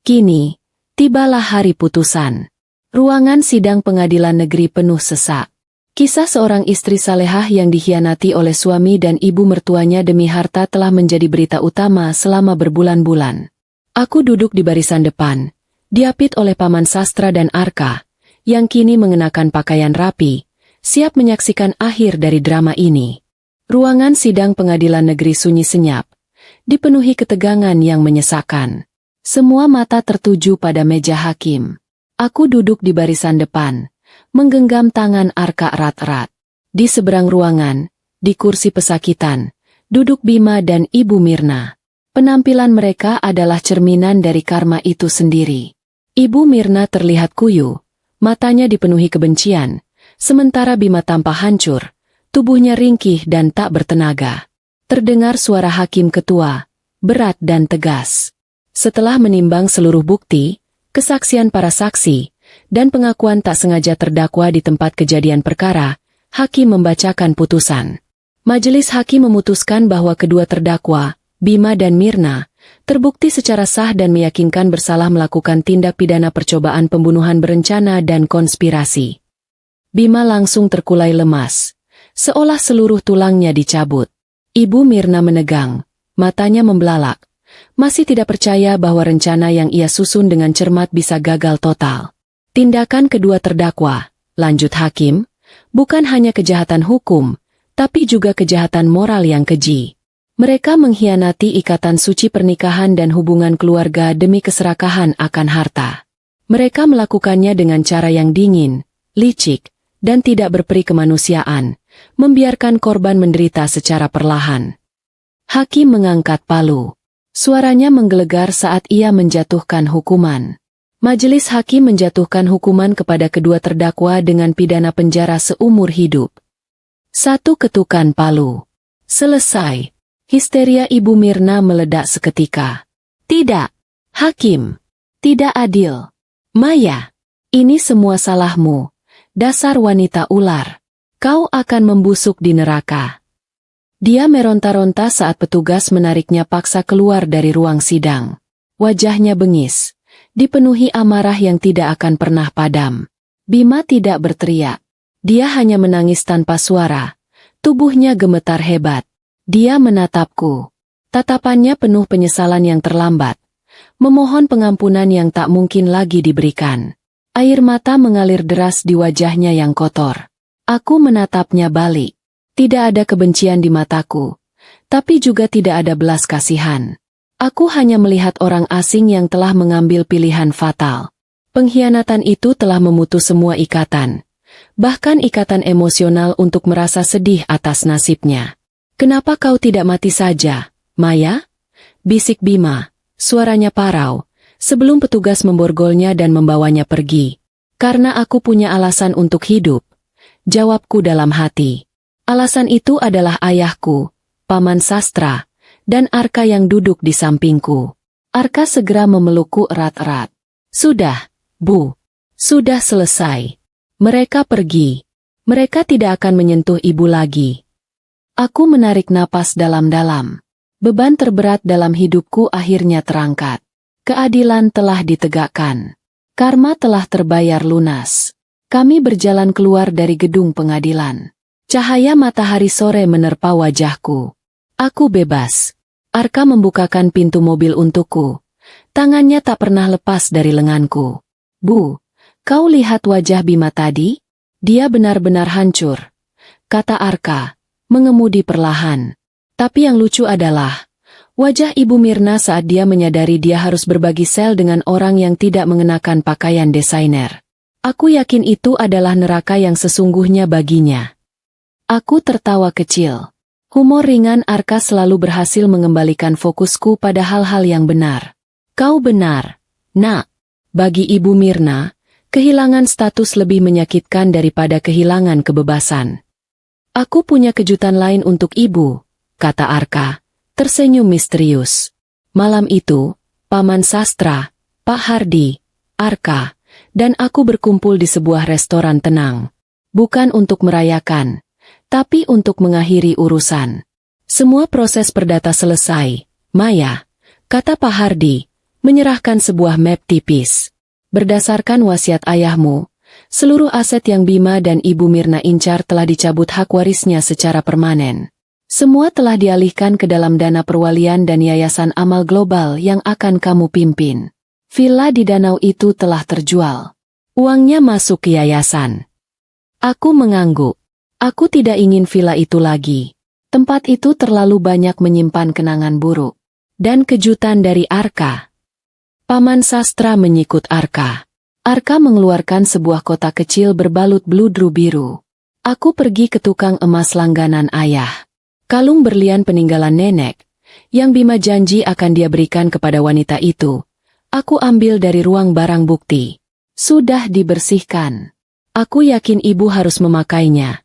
Kini, tibalah hari putusan. Ruangan sidang pengadilan negeri penuh sesak. Kisah seorang istri salehah yang dikhianati oleh suami dan ibu mertuanya demi harta telah menjadi berita utama selama berbulan-bulan. Aku duduk di barisan depan, diapit oleh Paman Sastra dan Arka, yang kini mengenakan pakaian rapi, siap menyaksikan akhir dari drama ini. Ruangan sidang pengadilan negeri sunyi senyap, dipenuhi ketegangan yang menyesakkan. Semua mata tertuju pada meja hakim. Aku duduk di barisan depan, menggenggam tangan Arka erat-erat. Di seberang ruangan, di kursi pesakitan, duduk Bima dan Ibu Mirna. Penampilan mereka adalah cerminan dari karma itu sendiri. Ibu Mirna terlihat kuyu, matanya dipenuhi kebencian, sementara Bima tampak hancur, tubuhnya ringkih dan tak bertenaga. Terdengar suara hakim ketua, berat dan tegas. Setelah menimbang seluruh bukti, kesaksian para saksi, dan pengakuan tak sengaja terdakwa di tempat kejadian perkara, hakim membacakan putusan. Majelis hakim memutuskan bahwa kedua terdakwa, Bima dan Mirna, terbukti secara sah dan meyakinkan bersalah melakukan tindak pidana percobaan pembunuhan berencana dan konspirasi. Bima langsung terkulai lemas, seolah seluruh tulangnya dicabut. Ibu Mirna menegang, matanya membelalak, masih tidak percaya bahwa rencana yang ia susun dengan cermat bisa gagal total. Tindakan kedua terdakwa, lanjut hakim, bukan hanya kejahatan hukum, tapi juga kejahatan moral yang keji. Mereka mengkhianati ikatan suci pernikahan dan hubungan keluarga demi keserakahan akan harta. Mereka melakukannya dengan cara yang dingin, licik, dan tidak berperi kemanusiaan, membiarkan korban menderita secara perlahan. Hakim mengangkat palu. Suaranya menggelegar saat ia menjatuhkan hukuman. Majelis hakim menjatuhkan hukuman kepada kedua terdakwa dengan pidana penjara seumur hidup. Satu ketukan palu. Selesai. Histeria Ibu Mirna meledak seketika. Tidak. Hakim. Tidak adil. Maya. Ini semua salahmu. Dasar wanita ular. Kau akan membusuk di neraka. Dia meronta-ronta saat petugas menariknya paksa keluar dari ruang sidang. Wajahnya bengis. Dipenuhi amarah yang tidak akan pernah padam. Bima tidak berteriak. Dia hanya menangis tanpa suara. Tubuhnya gemetar hebat. Dia menatapku. Tatapannya penuh penyesalan yang terlambat. Memohon pengampunan yang tak mungkin lagi diberikan. Air mata mengalir deras di wajahnya yang kotor. Aku menatapnya balik. Tidak ada kebencian di mataku. Tapi juga tidak ada belas kasihan. Aku hanya melihat orang asing yang telah mengambil pilihan fatal. Pengkhianatan itu telah memutus semua ikatan. Bahkan ikatan emosional untuk merasa sedih atas nasibnya. Kenapa kau tidak mati saja, Maya? Bisik Bima, suaranya parau, sebelum petugas memborgolnya dan membawanya pergi. Karena aku punya alasan untuk hidup. Jawabku dalam hati. Alasan itu adalah ayahku, Paman Sastra, dan Arka yang duduk di sampingku. Arka segera memelukku erat-erat. Sudah, Bu. Sudah selesai. Mereka pergi. Mereka tidak akan menyentuh ibu lagi. Aku menarik napas dalam-dalam. Beban terberat dalam hidupku akhirnya terangkat. Keadilan telah ditegakkan. Karma telah terbayar lunas. Kami berjalan keluar dari gedung pengadilan. Cahaya matahari sore menerpa wajahku. Aku bebas. Arka membukakan pintu mobil untukku. Tangannya tak pernah lepas dari lenganku. Bu, kau lihat wajah Bima tadi? Dia benar-benar hancur. Kata Arka, mengemudi perlahan. Tapi yang lucu adalah, wajah Ibu Mirna saat dia menyadari dia harus berbagi sel dengan orang yang tidak mengenakan pakaian desainer. Aku yakin itu adalah neraka yang sesungguhnya baginya. Aku tertawa kecil. Humor ringan Arka selalu berhasil mengembalikan fokusku pada hal-hal yang benar. Kau benar, Nak. Bagi Ibu Mirna, kehilangan status lebih menyakitkan daripada kehilangan kebebasan. Aku punya kejutan lain untuk Ibu, kata Arka, tersenyum misterius. Malam itu, Paman Sastra, Pak Hardi, Arka, dan aku berkumpul di sebuah restoran tenang. Bukan untuk merayakan, tapi untuk mengakhiri urusan. Semua proses perdata selesai, Maya, kata Pak Hardi, menyerahkan sebuah map tipis. Berdasarkan wasiat ayahmu, seluruh aset yang Bima dan Ibu Mirna incar telah dicabut hak warisnya secara permanen. Semua telah dialihkan ke dalam dana perwalian dan yayasan amal global yang akan kamu pimpin. Villa di danau itu telah terjual. Uangnya masuk ke yayasan. Aku mengangguk. Aku tidak ingin villa itu lagi. Tempat itu terlalu banyak menyimpan kenangan buruk. Dan kejutan dari Arka. Paman Sastra menyikut Arka. Arka mengeluarkan sebuah kotak kecil berbalut bludru biru. Aku pergi ke tukang emas langganan ayah. Kalung berlian peninggalan nenek, yang Bima janji akan dia berikan kepada wanita itu. Aku ambil dari ruang barang bukti. Sudah dibersihkan. Aku yakin ibu harus memakainya.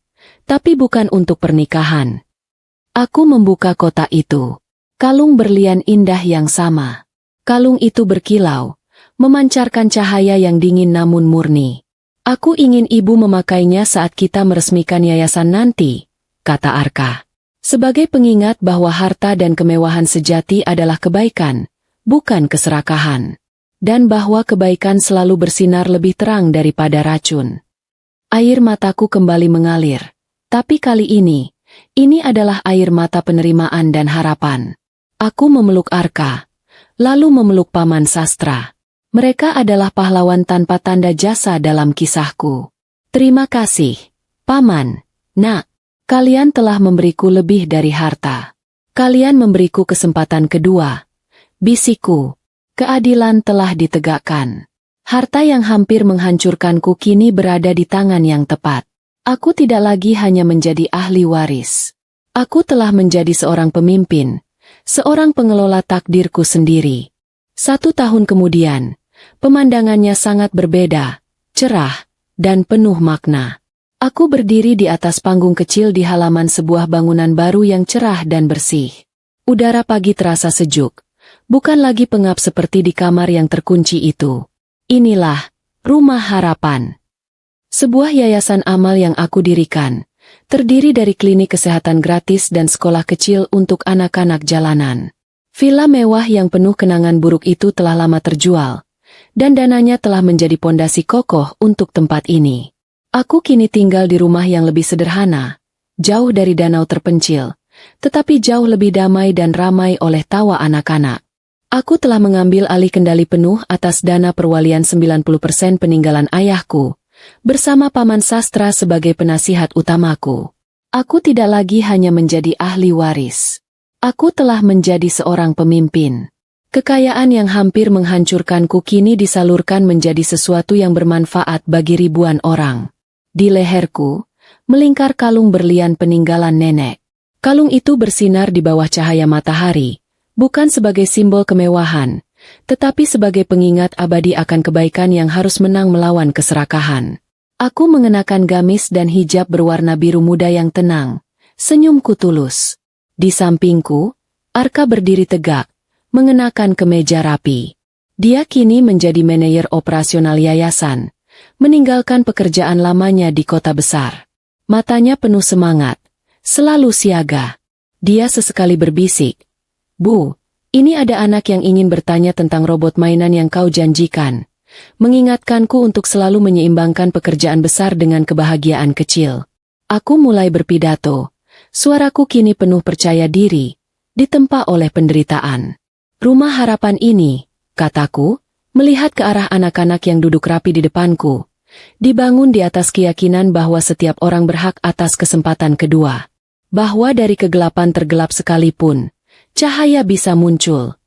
Tapi bukan untuk pernikahan. Aku membuka kotak itu. Kalung berlian indah yang sama. Kalung itu berkilau, memancarkan cahaya yang dingin namun murni. Aku ingin ibu memakainya saat kita meresmikan yayasan nanti, kata Arka. Sebagai pengingat bahwa harta dan kemewahan sejati adalah kebaikan, bukan keserakahan. Dan bahwa kebaikan selalu bersinar lebih terang daripada racun. Air mataku kembali mengalir. Tapi kali ini adalah air mata penerimaan dan harapan. Aku memeluk Arka, lalu memeluk Paman Sastra. Mereka adalah pahlawan tanpa tanda jasa dalam kisahku. Terima kasih, Paman, Nak. Kalian telah memberiku lebih dari harta. Kalian memberiku kesempatan kedua. Bisikku, keadilan telah ditegakkan. Harta yang hampir menghancurkanku kini berada di tangan yang tepat. Aku tidak lagi hanya menjadi ahli waris. Aku telah menjadi seorang pemimpin, Seorang pengelola takdirku sendiri. 1 tahun kemudian, pemandangannya sangat berbeda, cerah, dan penuh makna. Aku berdiri di atas panggung kecil di halaman sebuah bangunan baru yang cerah dan bersih. Udara pagi terasa sejuk, bukan lagi pengap seperti di kamar yang terkunci itu. Inilah Rumah Harapan. Sebuah yayasan amal yang aku dirikan, terdiri dari klinik kesehatan gratis dan sekolah kecil untuk anak-anak jalanan. Villa mewah yang penuh kenangan buruk itu telah lama terjual, dan dananya telah menjadi pondasi kokoh untuk tempat ini. Aku kini tinggal di rumah yang lebih sederhana, jauh dari danau terpencil, tetapi jauh lebih damai dan ramai oleh tawa anak-anak. Aku telah mengambil alih kendali penuh atas dana perwalian 90% peninggalan ayahku, bersama Paman Sastra sebagai penasihat utamaku. Aku tidak lagi hanya menjadi ahli waris. Aku telah menjadi seorang pemimpin. Kekayaan yang hampir menghancurkanku kini disalurkan menjadi sesuatu yang bermanfaat bagi ribuan orang. Di leherku, melingkar kalung berlian peninggalan nenek. Kalung itu bersinar di bawah cahaya matahari, bukan sebagai simbol kemewahan, tetapi sebagai pengingat abadi akan kebaikan yang harus menang melawan keserakahan. Aku mengenakan gamis dan hijab berwarna biru muda yang tenang, senyumku tulus. Di sampingku, Arka berdiri tegak, mengenakan kemeja rapi. Dia kini menjadi manajer operasional yayasan, meninggalkan pekerjaan lamanya di kota besar. Matanya penuh semangat, selalu siaga. Dia sesekali berbisik, "Bu, ini ada anak yang ingin bertanya tentang robot mainan yang kau janjikan." Mengingatkanku untuk selalu menyeimbangkan pekerjaan besar dengan kebahagiaan kecil. Aku mulai berpidato. Suaraku kini penuh percaya diri, ditempa oleh penderitaan. "Rumah harapan ini," kataku, melihat ke arah anak-anak yang duduk rapi di depanku, dibangun di atas keyakinan bahwa setiap orang berhak atas kesempatan kedua. Bahwa dari kegelapan tergelap sekalipun, cahaya bisa muncul.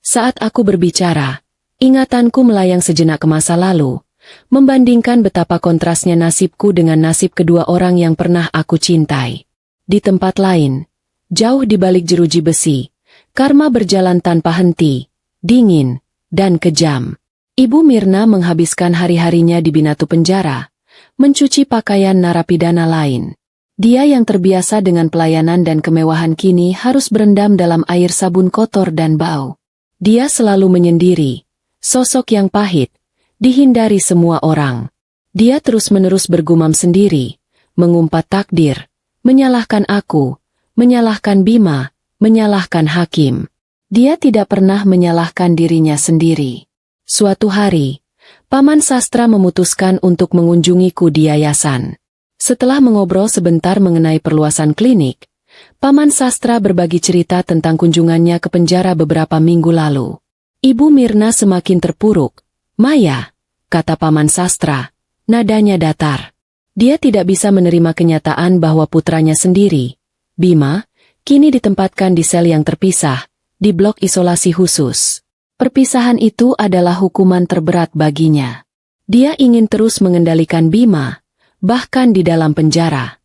Saat aku berbicara, ingatanku melayang sejenak ke masa lalu, membandingkan betapa kontrasnya nasibku dengan nasib kedua orang yang pernah aku cintai. Di tempat lain, jauh di balik jeruji besi, karma berjalan tanpa henti, dingin, dan kejam. Ibu Mirna menghabiskan hari-harinya di binatu penjara, mencuci pakaian narapidana lain. Dia yang terbiasa dengan pelayanan dan kemewahan kini harus berendam dalam air sabun kotor dan bau. Dia selalu menyendiri, sosok yang pahit, dihindari semua orang. Dia terus-menerus bergumam sendiri, mengumpat takdir, menyalahkan aku, menyalahkan Bima, menyalahkan hakim. Dia tidak pernah menyalahkan dirinya sendiri. Suatu hari, Paman Sastra memutuskan untuk mengunjungiku di yayasan. Setelah mengobrol sebentar mengenai perluasan klinik, Paman Sastra berbagi cerita tentang kunjungannya ke penjara beberapa minggu lalu. Ibu Mirna semakin terpuruk. "Maya," kata Paman Sastra, nadanya datar. Dia tidak bisa menerima kenyataan bahwa putranya sendiri, Bima, kini ditempatkan di sel yang terpisah, di blok isolasi khusus. Perpisahan itu adalah hukuman terberat baginya. Dia ingin terus mengendalikan Bima, bahkan di dalam penjara.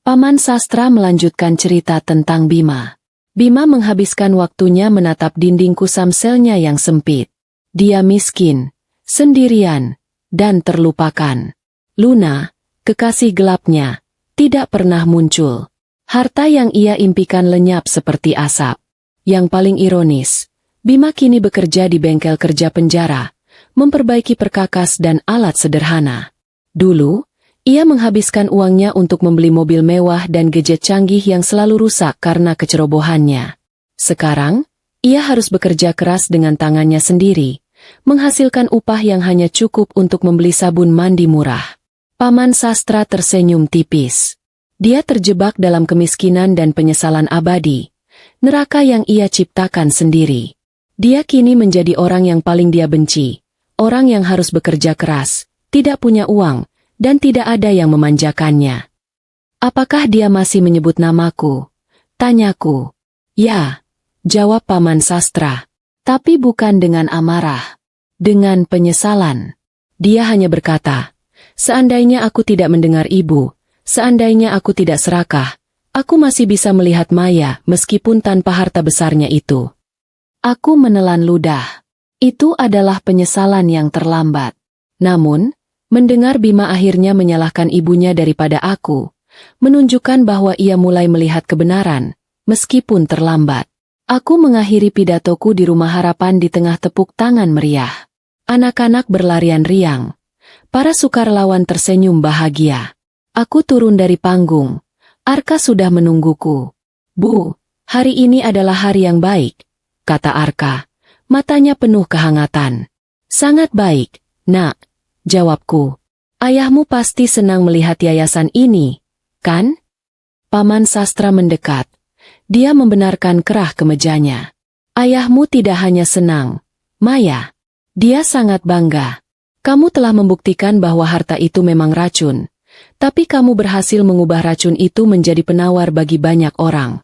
Paman Sastra melanjutkan cerita tentang Bima. Bima menghabiskan waktunya menatap dinding kusam selnya yang sempit. Dia miskin, sendirian, dan terlupakan. Luna, kekasih gelapnya, tidak pernah muncul. Harta yang ia impikan lenyap seperti asap. Yang paling ironis, Bima kini bekerja di bengkel kerja penjara, memperbaiki perkakas dan alat sederhana. Dulu, ia menghabiskan uangnya untuk membeli mobil mewah dan gadget canggih yang selalu rusak karena kecerobohannya. Sekarang, ia harus bekerja keras dengan tangannya sendiri, menghasilkan upah yang hanya cukup untuk membeli sabun mandi murah. Paman Sastra tersenyum tipis. Dia terjebak dalam kemiskinan dan penyesalan abadi, neraka yang ia ciptakan sendiri. Dia kini menjadi orang yang paling dia benci, orang yang harus bekerja keras, tidak punya uang, dan tidak ada yang memanjakannya. "Apakah dia masih menyebut namaku?" tanyaku. "Ya," jawab Paman Sastra, "tapi bukan dengan amarah, dengan penyesalan." Dia hanya berkata, "Seandainya aku tidak mendengar ibu, seandainya aku tidak serakah, Aku masih bisa melihat Maya meskipun tanpa harta besarnya itu. Aku menelan ludah. Itu adalah penyesalan yang terlambat. Namun, mendengar Bima akhirnya menyalahkan ibunya daripada aku, menunjukkan bahwa ia mulai melihat kebenaran, meskipun terlambat. Aku mengakhiri pidatoku di Rumah Harapan di tengah tepuk tangan meriah. Anak-anak berlarian riang. Para sukarelawan tersenyum bahagia. Aku turun dari panggung. Arka sudah menungguku. Bu, hari ini adalah hari yang baik, kata Arka. Matanya penuh kehangatan. Sangat baik, nak, jawabku. Ayahmu pasti senang melihat yayasan ini, kan? Paman Sastra mendekat. Dia membenarkan kerah kemejanya. Ayahmu tidak hanya senang, Maya. Dia sangat bangga. Kamu telah membuktikan bahwa harta itu memang racun. Tapi kamu berhasil mengubah racun itu menjadi penawar bagi banyak orang.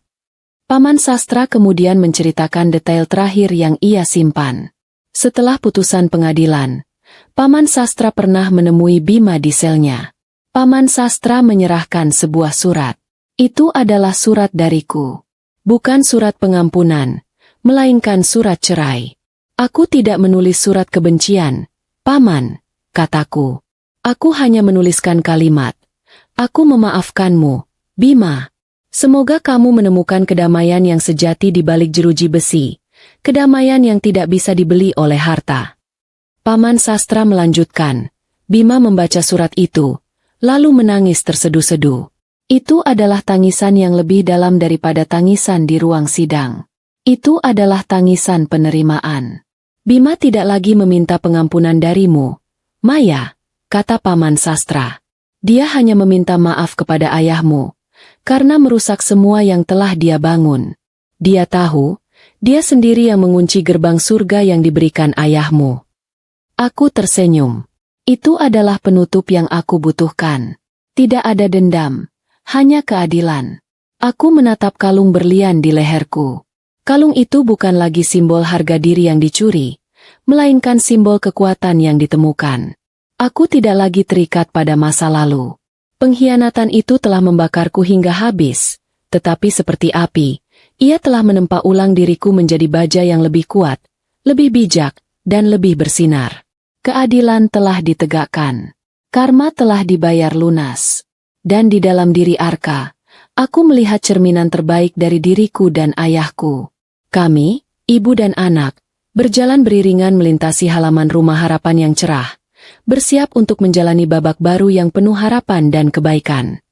Paman Sastra kemudian menceritakan detail terakhir yang ia simpan. Setelah putusan pengadilan, Paman Sastra pernah menemui Bima di selnya. Paman Sastra menyerahkan sebuah surat. Itu adalah surat dariku. Bukan surat pengampunan, melainkan surat cerai. Aku tidak menulis surat kebencian, Paman, kataku. Aku hanya menuliskan kalimat. Aku memaafkanmu, Bima. Semoga kamu menemukan kedamaian yang sejati di balik jeruji besi, kedamaian yang tidak bisa dibeli oleh harta. Paman Sastra melanjutkan. Bima membaca surat itu, lalu menangis terseduh-seduh. Itu adalah tangisan yang lebih dalam daripada tangisan di ruang sidang. Itu adalah tangisan penerimaan. Bima tidak lagi meminta pengampunan darimu, Maya, kata Paman Sastra. Dia hanya meminta maaf kepada ayahmu, karena merusak semua yang telah dia bangun. Dia tahu, dia sendiri yang mengunci gerbang surga yang diberikan ayahmu. Aku tersenyum. Itu adalah penutup yang aku butuhkan. Tidak ada dendam, hanya keadilan. Aku menatap kalung berlian di leherku. Kalung itu bukan lagi simbol harga diri yang dicuri, melainkan simbol kekuatan yang ditemukan. Aku tidak lagi terikat pada masa lalu. Pengkhianatan itu telah membakarku hingga habis, tetapi seperti api, ia telah menempa ulang diriku menjadi baja yang lebih kuat, lebih bijak, dan lebih bersinar. Keadilan telah ditegakkan. Karma telah dibayar lunas. Dan di dalam diri Arka, aku melihat cerminan terbaik dari diriku dan ayahku. Kami, ibu dan anak, berjalan beriringan melintasi halaman Rumah Harapan yang cerah, bersiap untuk menjalani babak baru yang penuh harapan dan kebaikan.